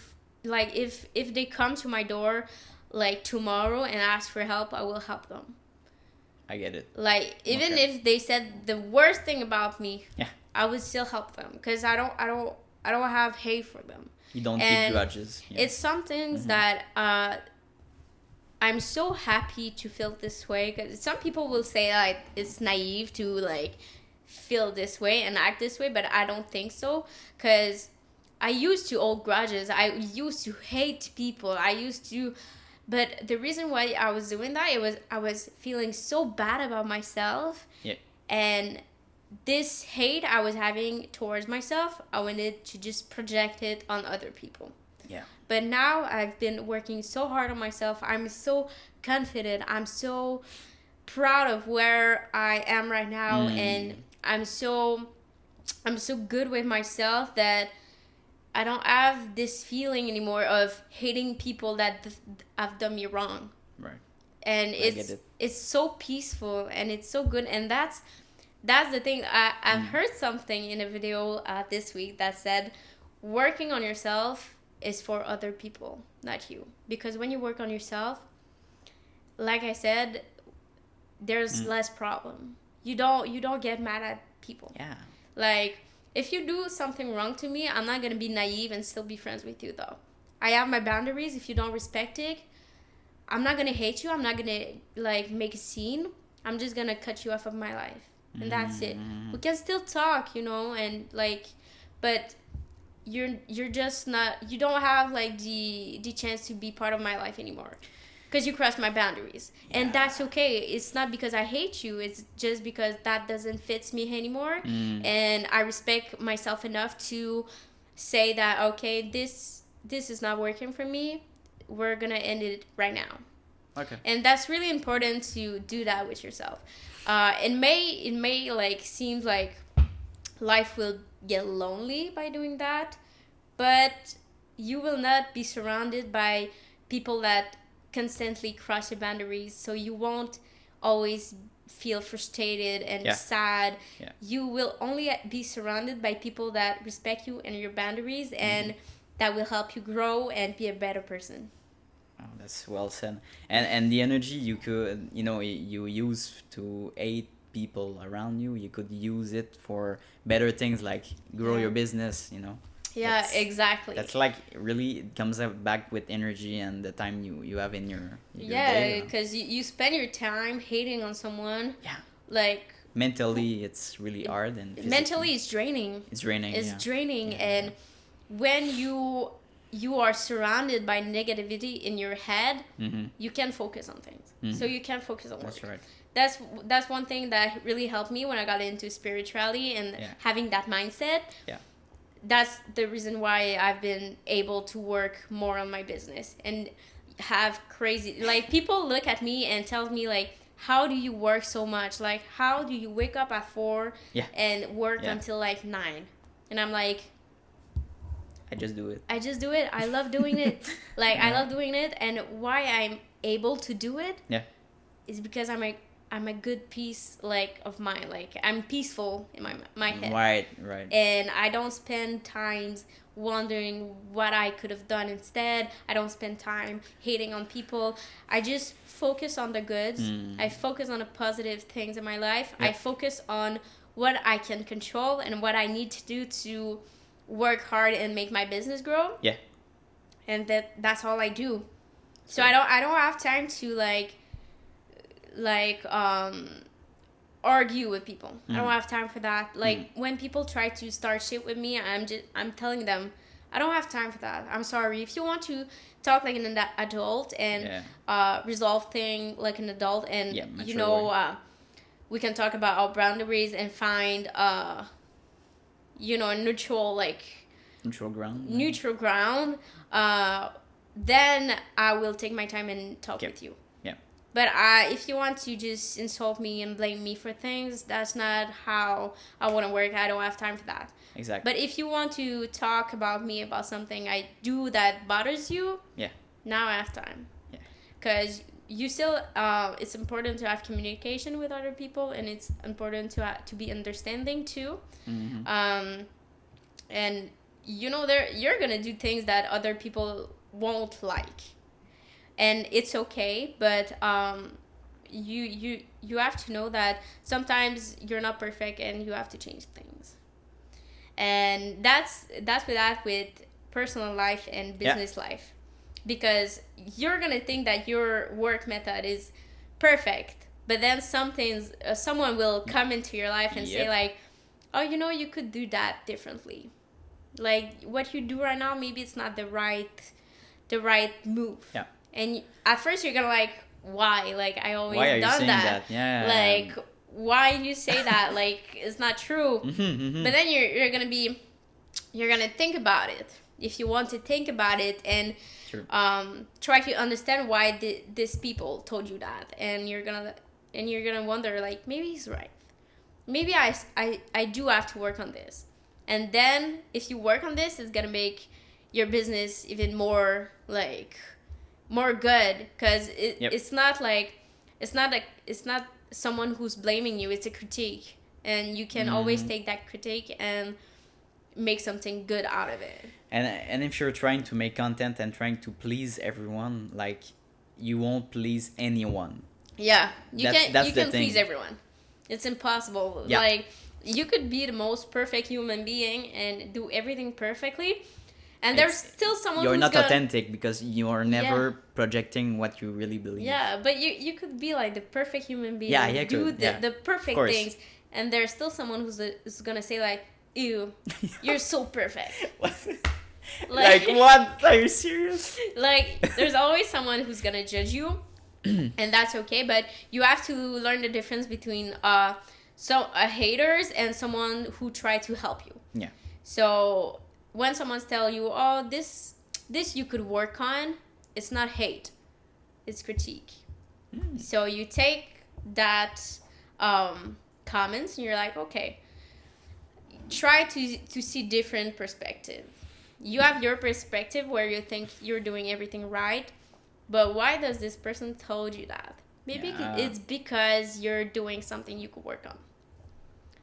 like, if they come to my door like tomorrow and ask for help, I will help them. I get it. Like, even if they said the worst thing about me, I would still help them, because I don't have hate for them. You don't keep grudges. Yeah. It's some things that I'm so happy to feel this way, because some people will say like it's naive to like feel this way and act this way, but I don't think so, because I used to hold grudges. I used to hate people. I used to But the reason why I was doing that, I was feeling so bad about myself. Yeah. And this hate I was having towards myself, I wanted to just project it on other people. Yeah. But now I've been working so hard on myself. I'm so confident. I'm so proud of where I am right now, and I'm so good with myself that I don't have this feeling anymore of hating people that have done me wrong. Right. And it's so peaceful and it's so good, and that's the thing. I heard something in a video this week that said working on yourself is for other people, not you. Because when you work on yourself, like I said, there's less problem. You don't get mad at people. Yeah. Like, if you do something wrong to me, I'm not gonna be naive and still be friends with you, though. I have my boundaries. If you don't respect it, I'm not gonna hate you. I'm not gonna like make a scene. I'm just gonna cut you off of my life, and that's it. We can still talk, and like, but you're just not. You don't have like the chance to be part of my life anymore, because you crossed my boundaries, and that's okay. It's not because I hate you. It's just because that doesn't fit me anymore, and I respect myself enough to say that okay, this is not working for me. We're gonna end it right now. Okay. And that's really important to do that with yourself. It may like seems like life will get lonely by doing that, but you will not be surrounded by people that constantly cross your boundaries, so you won't always feel frustrated and sad. You will only be surrounded by people that respect you and your boundaries, and that will help you grow and be a better person. Oh, that's well said. And the energy you could you use to aid people around you, you could use it for better things like grow your business. Yeah, exactly. That's like really it comes back with energy and the time you have in your day. Because you spend your time hating on someone. Yeah. Like mentally, it's really hard, and mentally it's draining. It's draining. Draining, and when you are surrounded by negativity in your head, you can focus on things. So you can focus on work. That's right. That's one thing that really helped me when I got into spirituality and having that mindset. Yeah. That's the reason why I've been able to work more on my business and have crazy, like, people look at me and tell me, like, how do you work so much? Like, how do you wake up at 4 and work until like 9? And I'm like, I just do it. I love doing it. Like, I love doing it. And why I'm able to do it is because I'm a good peace, like, of mind. Like, I'm peaceful in my head. Right. And I don't spend times wondering what I could have done instead. I don't spend time hating on people. I just focus on the goods. I focus on the positive things in my life. I focus on what I can control and what I need to do to work hard and make my business grow. Yeah. And that's all I do. So I don't have time to argue with people. I don't have time for that. Like, when people try to start shit with me, I'm telling them, I don't have time for that. I'm sorry. If you want to talk like an adult and resolve things like an adult, and we can talk about our boundaries and find a neutral ground, then I will take my time and talk with you. But if you want to just insult me and blame me for things, that's not how I want to work. I don't have time for that. Exactly. But if you want to talk about me, about something I do that bothers you, now I have time. Because you still, it's important to have communication with other people, and it's important to be understanding too. And you're gonna do things that other people won't like. And it's okay, but you have to know that sometimes you're not perfect and you have to change things. And that's with personal life and business life, because you're gonna think that your work method is perfect, but then someone will come into your life and say, like, oh, you could do that differently. Like, what you do right now, maybe it's not the right move. And at first you're gonna like, why? Like, I always Why are you done saying that. that? Yeah. Like, why you say that? Like, it's not true. But then you're gonna think about it. If you want to think about it and Sure. try to understand why these people told you that, and you're gonna wonder, like, maybe he's right. Maybe I do have to work on this. And then if you work on this, it's gonna make your business even more like more good, because it's not like it's not someone who's blaming you. It's a critique, and you can always take that critique and make something good out of it. And if you're trying to make content and trying to please everyone, like, you won't please anyone. Yeah, you That's can the thing. please everyone. It's impossible. Yeah. Like, you could be the most perfect human being and do everything perfectly, and there's still someone You're who's not gonna, authentic because you are never projecting what you really believe. Yeah, but you could be like the perfect human being. Yeah, you do could, the, yeah. the perfect course. things, and there's still someone who's gonna say like, "Ew, you're so perfect." Like, what? Are you serious? Like, there's always someone who's gonna judge you, and that's okay. But you have to learn the difference between haters and someone who try to help you. Yeah. So when someone's tell you, "Oh, this you could work on," it's not hate, it's critique. So you take that comments and you're like, okay, try to see different perspective. You have your perspective where you think you're doing everything right, but why does this person told you that? Maybe it's because you're doing something you could work on.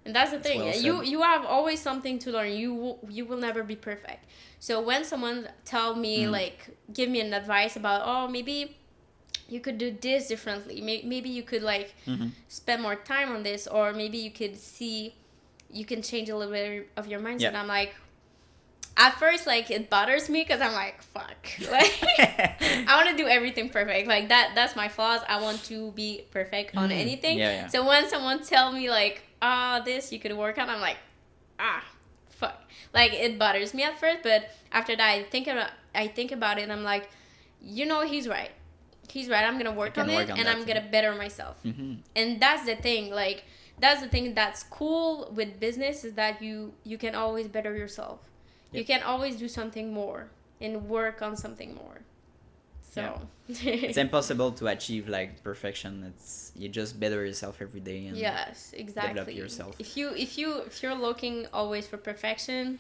And that's the thing. Well you have always something to learn. You will never be perfect. So when someone tell me like, give me an advice about, oh, maybe you could do this differently. Maybe you could like spend more time on this, or maybe you could see you can change a little bit of your mindset. Yeah. I'm like, at first, like, it bothers me because I'm like, fuck. Like, I want to do everything perfect. Like, that's my flaws. I want to be perfect on anything. Yeah. So when someone tell me, like, this you could work on, I'm like, fuck. Like, it bothers me at first, but after that, I think about it, and I'm like, he's right. He's right. I'm going to work on it, and I'm going to better myself. And that's the thing. Like, that's the thing that's cool with business, is that you can always better yourself. You can always do something more and work on something more. So it's impossible to achieve like perfection. You just better yourself every day and yes, exactly. develop yourself. If you're looking always for perfection,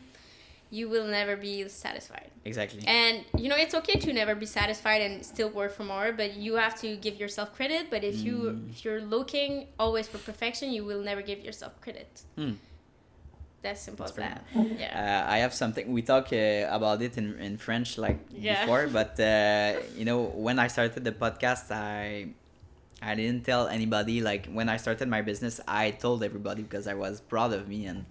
you will never be satisfied. Exactly. And it's okay to never be satisfied and still work for more, but you have to give yourself credit. But if you're looking always for perfection, you will never give yourself credit. That's simple as that. Yeah. I have something. We talk about it in French before, but when I started the podcast, I didn't tell anybody. Like, when I started my business, I told everybody because I was proud of me, and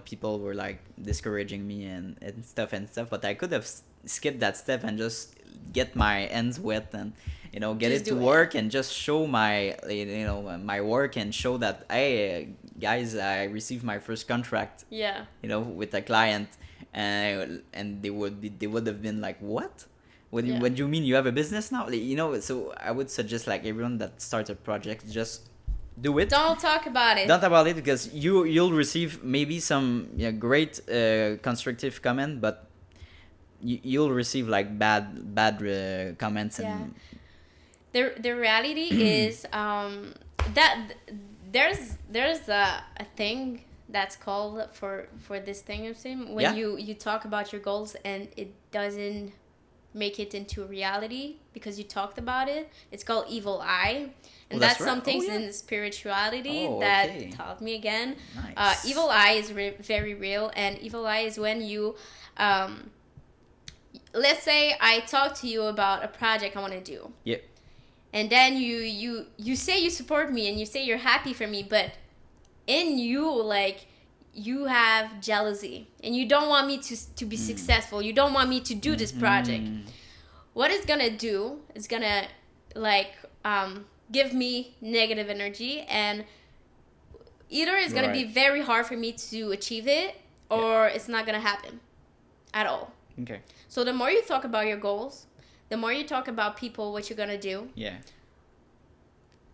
people were like discouraging me and stuff. But I could have skipped that step and just get my hands wet and get just it to work and just show my my work and show that, hey, guys, I received my first contract. Yeah. With a client, and they would have been like, what? What do you mean you have a business now? So I would suggest, like, everyone that starts a project, just do it. Don't talk about it. Don't talk about it, because you'll receive maybe some great constructive comment, but you'll receive like bad comments. And the reality is that there's a thing that's called for this thing of saying when you talk about your goals and it doesn't make it into reality because you talked about it. It's called evil eye, and that's right. something in spirituality that taught me again. Nice. Evil eye is very real, and evil eye is when you let's say I talk to you about a project I want to do. Yep. And then you say you support me and you say you're happy for me, but in you, like, you have jealousy and you don't want me to be successful. You don't want me to do this project. What it's gonna do is gonna give me negative energy, and either it's gonna be very hard for me to achieve it, or it's not gonna happen at all. Okay. So the more you talk about your goals, the more you talk about people, what you're gonna do, Yeah.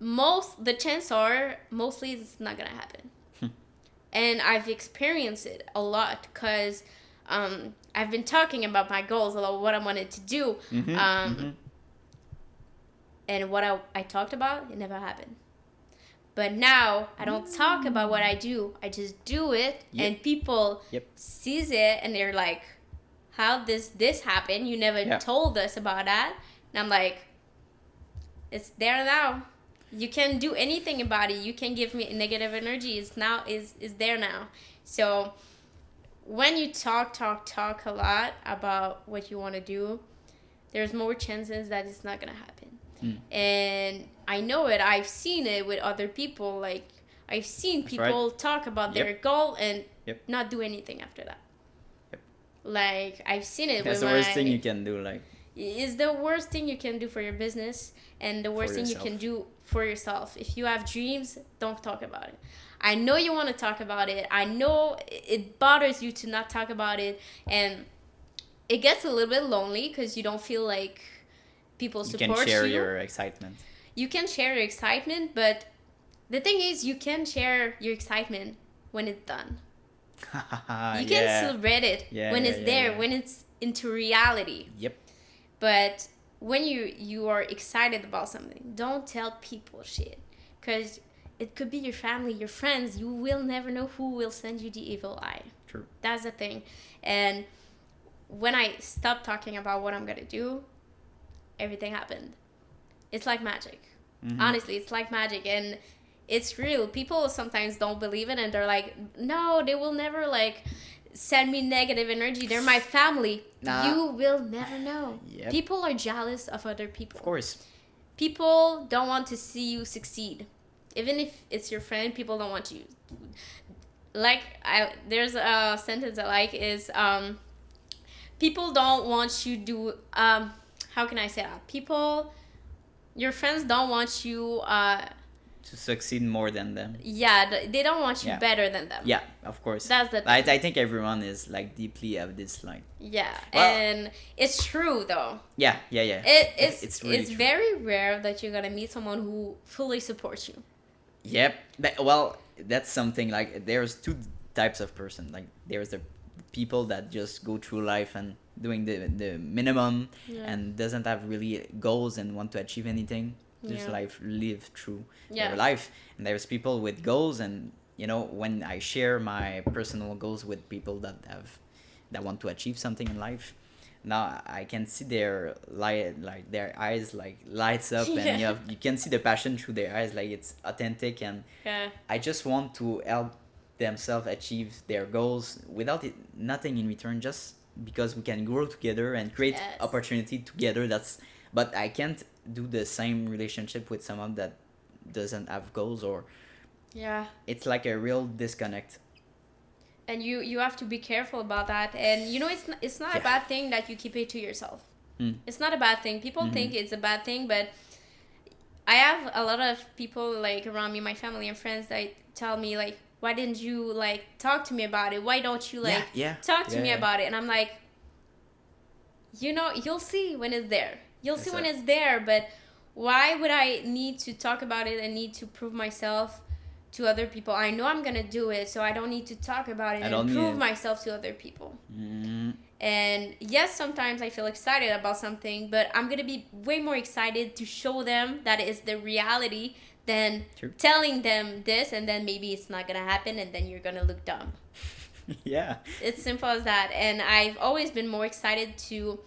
the chances are mostly it's not gonna happen. And I've experienced it a lot because I've been talking about my goals, about what I wanted to do, and what I talked about, it never happened. But now I don't talk about what I do. I just do it, and people sees it, and they're like, "How this happen? You never told us about that." And I'm like, "It's there now. You can't do anything about it. You can give me negative energy. It's now is there now." So when you talk a lot about what you want to do, there's more chances that it's not gonna happen. And I know it. I've seen it with other people. Like, I've seen people talk about their goal and not do anything after that. Like, I've seen it. That's the worst thing you can do. Like, it's the worst thing you can do for your business, and the worst thing you can do for yourself. If you have dreams, don't talk about it. I know you want to talk about it. I know it bothers you to not talk about it, and it gets a little bit lonely because you don't feel like people support you. You can share your excitement. You can share your excitement, but the thing is, you can share your excitement when it's done. You can celebrate it when it's there, when it's into reality. Yep. But when you are excited about something, don't tell people shit, because it could be your family, your friends. You will never know who will send you the evil eye. True. That's the thing. And when I stopped talking about what I'm gonna do, everything happened. It's like magic. Honestly, it's like magic, and it's real. People sometimes don't believe it, and they're like, "No, they will never like send me negative energy. They're my family." You will never know. Yep. People are jealous of other people. Of course. People don't want to see you succeed. Even if it's your friend, people don't want you. Like, there's a sentence I like is, people don't want you to, how can I say that? Your friends don't want you to succeed more than them. Yeah, they don't want you better than them. Yeah, of course. That's the thing. I think everyone is like deeply of this like. Yeah, and it's true though. Yeah. It's really true. very rare that you're gonna meet someone who fully supports you. Yep. That's something like there's two types of person. Like there's the people that just go through life and doing the minimum and doesn't have really goals and want to achieve anything. Just live through their life. And there's people with goals, and when I share my personal goals with people that want to achieve something in life, now I can see their their eyes like lights up, and you can see the passion through their eyes, like it's authentic, and I just want to help themselves achieve their goals without nothing in return, just because we can grow together and create opportunity together. But I can't do the same relationship with someone that doesn't have goals, or it's like a real disconnect. And you have to be careful about that. And it's not a bad thing that you keep it to yourself. It's not a bad thing. People think it's a bad thing, but I have a lot of people like around me, my family and friends, that tell me like, "Why didn't you like talk to me about it? Why don't you like talk to me about it?" And I'm like, you'll see when it's there. You'll see when it's there, but why would I need to talk about it and need to prove myself to other people? I know I'm gonna do it, so I don't need to talk about it and prove myself to other people. And yes, sometimes I feel excited about something, but I'm gonna be way more excited to show them that it's the reality than telling them this, and then maybe it's not gonna happen, and then you're gonna look dumb. It's simple as that. And I've always been more excited to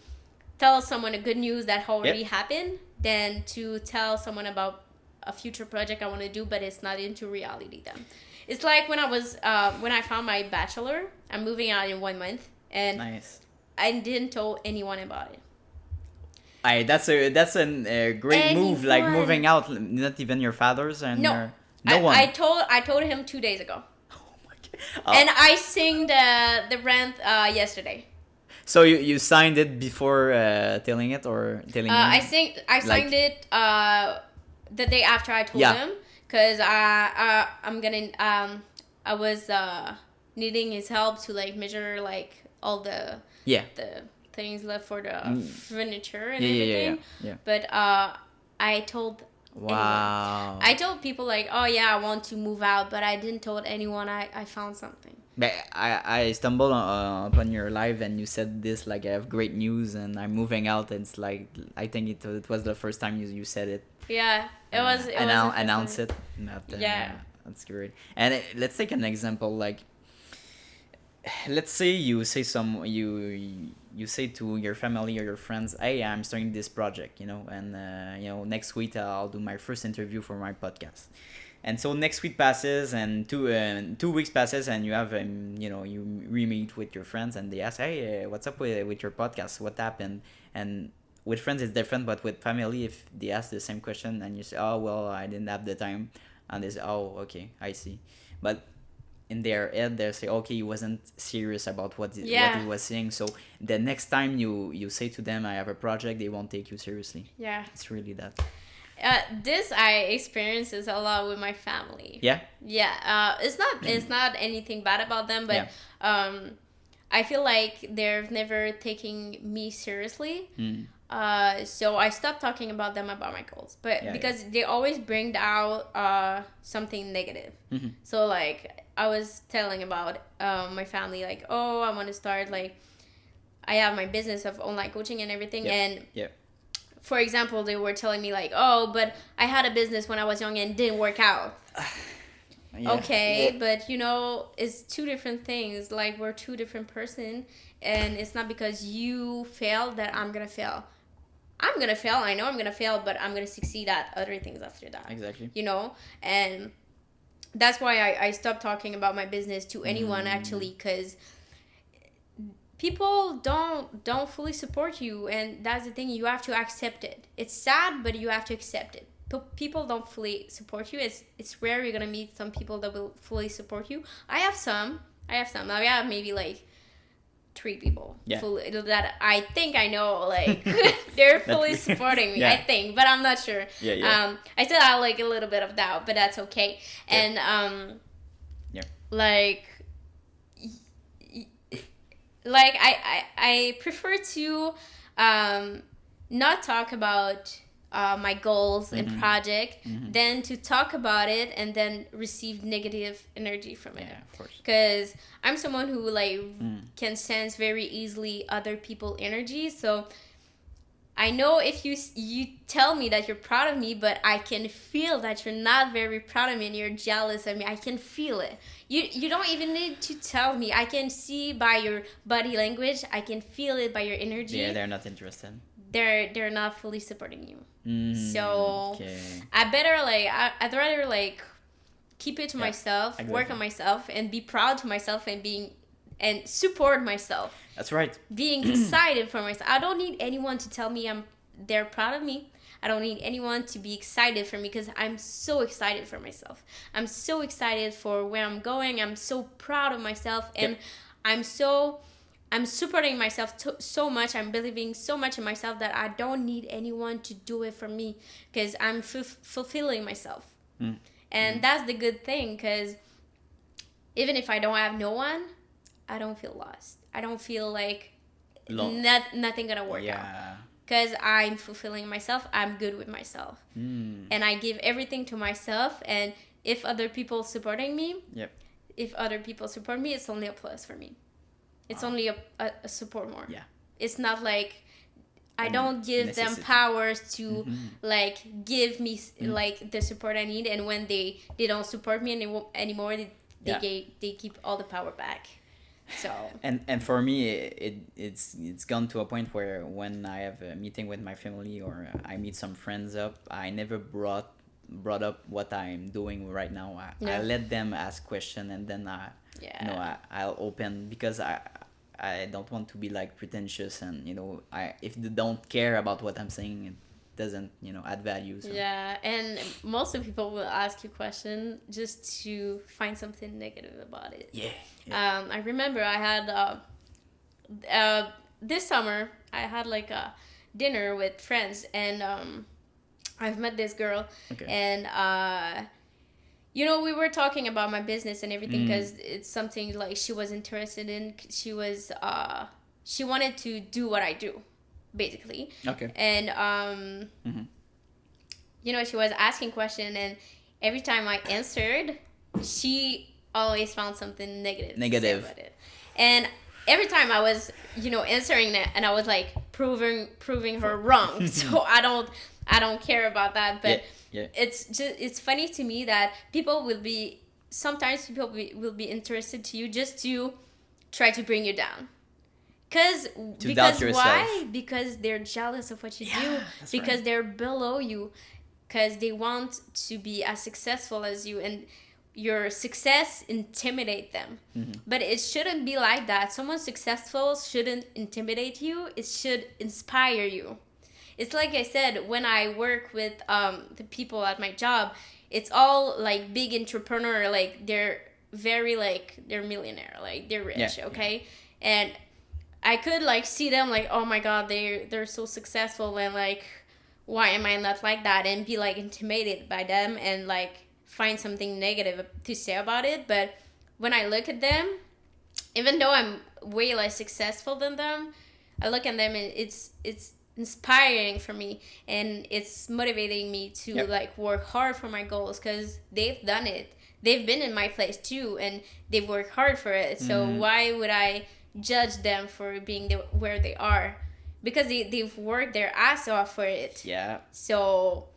tell someone a good news that already happened than to tell someone about a future project I want to do, but it's not into reality then. It's like when I found my bachelor, I'm moving out in 1 month, and I didn't tell anyone about it. That's a great move, like moving out, not even your father's and no one. I told him 2 days ago. Oh my God. And I signed the rent yesterday. So you signed it before telling it, or telling him? I signed it the day after I told him, because I was needing his help to like measure like all the things left for the furniture and Yeah, everything. yeah. But I told Wow. I told people like, oh yeah, I want to move out, but I didn't told anyone I found something. But I stumbled upon your live and you said this like, I have great news and I'm moving out. And it's like, I think it was the first time you said it. Yeah, it was. Announce it. Yeah. That's great. And let's take an example. Like, let's say you say you say to your family or your friends, hey, I'm starting this project, and next week I'll do my first interview for my podcast. And so next week passes and 2 weeks passes and you have you re-meet with your friends and they ask, hey, what's up with your podcast, what happened? And with friends it's different, but with family, if they ask the same question and you say, oh well, I didn't have the time, and they say, oh okay, I see. But in their head they say, okay, he wasn't serious about what he was saying, so the next time you say to them, I have a project, they won't take you seriously. Yeah, it's really that. This I experiences a lot with my family. Yeah. It's not anything bad about them, but I feel like they're never taking me seriously. So I stopped talking about them about my goals, but because they always bring out something negative. So like I was telling about my family, like, oh, I want to start, like, I have my business of online coaching and everything, and for example, they were telling me like, oh, but I had a business when I was young and didn't work out. But it's two different things. Like, we're two different person, and it's not because you failed that I'm gonna fail. I'm gonna fail. I know I'm gonna fail, but I'm gonna succeed at other things after that. Exactly. And that's why I stopped talking about my business to anyone, actually, because people don't fully support you, and that's the thing. You have to accept it. It's sad, but you have to accept it. People don't fully support you. It's rare you're gonna meet some people that will fully support you. I have some. I have maybe like 3 people fully, that I think I know, like they're fully supporting me. I think, but I'm not sure. I still have like a little bit of doubt, but that's okay. And like I prefer to not talk about my goals and project than to talk about it and then receive negative energy from it. Of course. Because I'm someone who like can sense very easily other people's energy. So I know if you tell me that you're proud of me, but I can feel that you're not very proud of me and you're jealous of me. I can feel it. You don't even need to tell me. I can see by your body language. I can feel it by your energy. Yeah, they're not interested. They're not fully supporting you. So I'd rather like keep it to myself, work on myself, and be proud to myself, and support myself. That's right. Being excited for myself. I don't need anyone to tell me they're proud of me. I don't need anyone to be excited for me, because I'm so excited for myself. I'm so excited for where I'm going. I'm so proud of myself, and I'm supporting myself so much. I'm believing so much in myself that I don't need anyone to do it for me, because I'm fulfilling myself. And that's the good thing, because even if I don't have no one, I don't feel lost. I don't feel like nothing gonna work out. Because I'm fulfilling myself. I'm good with myself. And I give everything to myself. And if other people supporting me, it's only a plus for me. It's only a support more. It's not like I don't give them powers to like give me like the support I need, and when they don't support me anymore, they keep all the power back. So and for me it's gone to a point where when I have a meeting with my family or I meet some friends up, I never brought up what I'm doing right now. I let them ask question, and then I'll open, because I don't want to be like pretentious, and if they don't care about what I'm saying, it doesn't add value. So. And most of people will ask you question just to find something negative about it. I remember I had this summer I had like a dinner with friends, and I've met this girl, and we were talking about my business and everything, because it's something like she was interested in. She was she wanted to do what I do, basically. Okay. And you know, she was asking questions, and every time I answered, she always found something negative to say about it. And every time I was, you know, answering that, and I was like proving her wrong. So I don't care about that. But it's funny to me that people will be be interested to you just to try to bring you down. Because why? Because they're jealous of what you do. Because they're below you. Because they want to be as successful as you, and your success intimidate them. But it shouldn't be like that. Someone successful shouldn't intimidate you. It should inspire you. It's like I said, when I work with the people at my job, it's all like big entrepreneur, like they're very like they're millionaire, like they're rich, okay? And I could like see them like, oh my god, they're so successful, and like, why am I not like that? And be like intimidated by them and like find something negative to say about it. But when I look at them, even though I'm way less successful than them, I look at them and it's inspiring for me, and it's motivating me to like work hard for my goals, because they've done it. They've been in my place too, and they've worked hard for it. So why would I judge them for being where they are? Because they've worked their ass off for it. Yeah. So,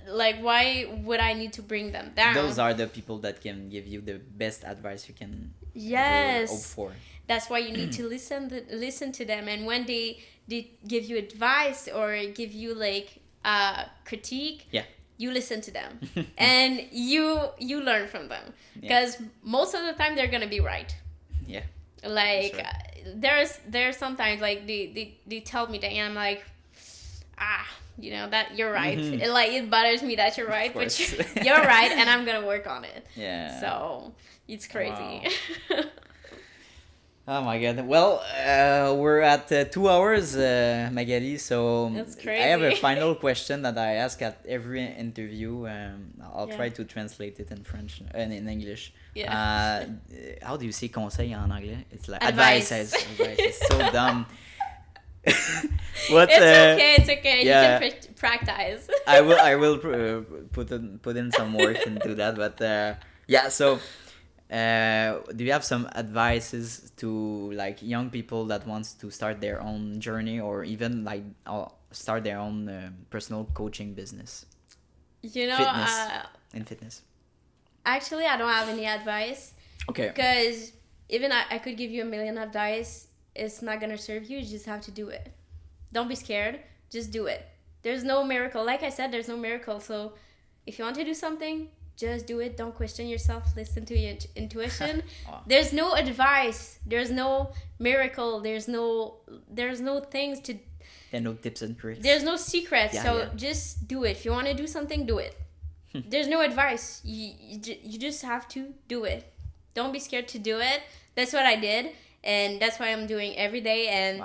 why would I need to bring them down? Those are the people that can give you the best advice you can ever hope for. That's why you need to listen to them. And when they give you advice or give you like critique, you listen to them and you learn from them, because most of the time they're gonna be right. Yeah. Like there's sometimes like they tell me that, and I'm like, you know, that you're right. It bothers me that you're right, but you're right, and I'm gonna work on it. Yeah. So it's crazy. Wow. Oh my god. Well, we're at 2 hours, Magalie, so that's crazy. I have a final question that I ask at every interview. I'll try to translate it in French and in English. Yeah. How do you say conseil en anglais? It's like advice. It's so dumb. It's okay. Yeah. You can practice. I will put in some work into that, but so do you have some advices to like young people that wants to start their own journey, or even like start their own personal coaching business? You know, fitness. Actually, I don't have any advice. Okay. Because even I could give you a million advice, it's not gonna serve you. You just have to do it. Don't be scared. Just do it. There's no miracle. Like I said, there's no miracle. So if you want to do something, just do it. Don't question yourself. Listen to your intuition. Wow. There's no advice. There's no miracle. There's no things to... There are no tips and tricks. There's no secrets. Just do it. If you want to do something, do it. There's no advice. You just have to do it. Don't be scared to do it. That's what I did. And that's what I'm doing every day. And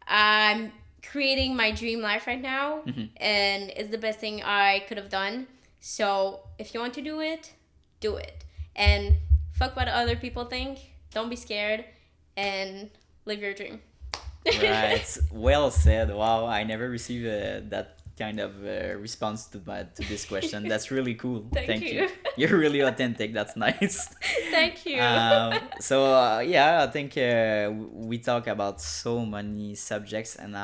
I'm creating my dream life right now. And it's the best thing I could have done. So if you want to do it, do it. And fuck what other people think. Don't be scared and live your dream. Right. Well said. Wow. I never received that kind of response to this question. That's really cool. Thank you. You're really authentic. That's nice. Thank you. I think we talk about so many subjects, and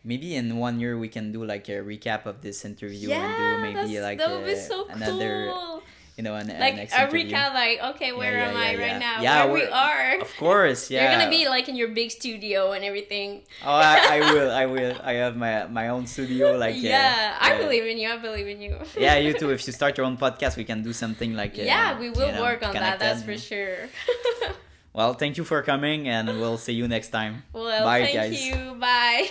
maybe in 1 year we can do like a recap of this interview and do maybe like that would be so another cool. You know, like next a interview. recap, like, okay, where am I right now? Yeah, where we are. Of course, yeah. You're gonna be like in your big studio and everything. Oh, I will. I have my own studio. Like I believe in you. Yeah, you too. If you start your own podcast, we can do something like we will work on that. That's for sure. Well, thank you for coming, and we'll see you next time. Well, bye, thank guys. you. Bye.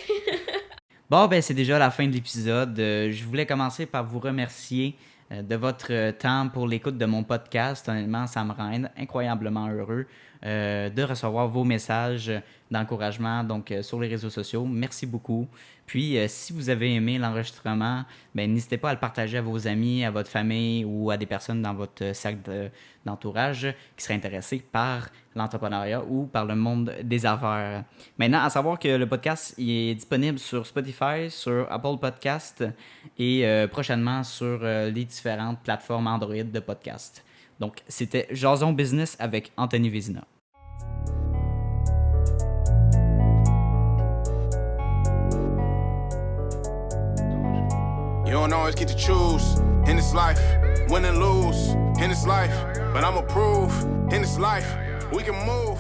Bon, ben c'est déjà la fin de l'épisode. Je voulais commencer par vous remercier de votre temps pour l'écoute de mon podcast. Honnêtement, ça me rend incroyablement heureux de recevoir vos messages d'encouragement donc sur les réseaux sociaux. Merci beaucoup. Puis, si vous avez aimé l'enregistrement, n'hésitez pas à le partager à vos amis, à votre famille ou à des personnes dans votre cercle d'entourage qui seraient intéressées par l'entrepreneuriat ou par le monde des affaires. Maintenant, à savoir que le podcast il est disponible sur Spotify, sur Apple Podcast et prochainement sur les différentes plateformes Android de podcast. Donc, c'était Jason Business avec Anthony Vézina. You don't always get to choose in this life, win and lose in this life. But I'ma prove in this life we can move.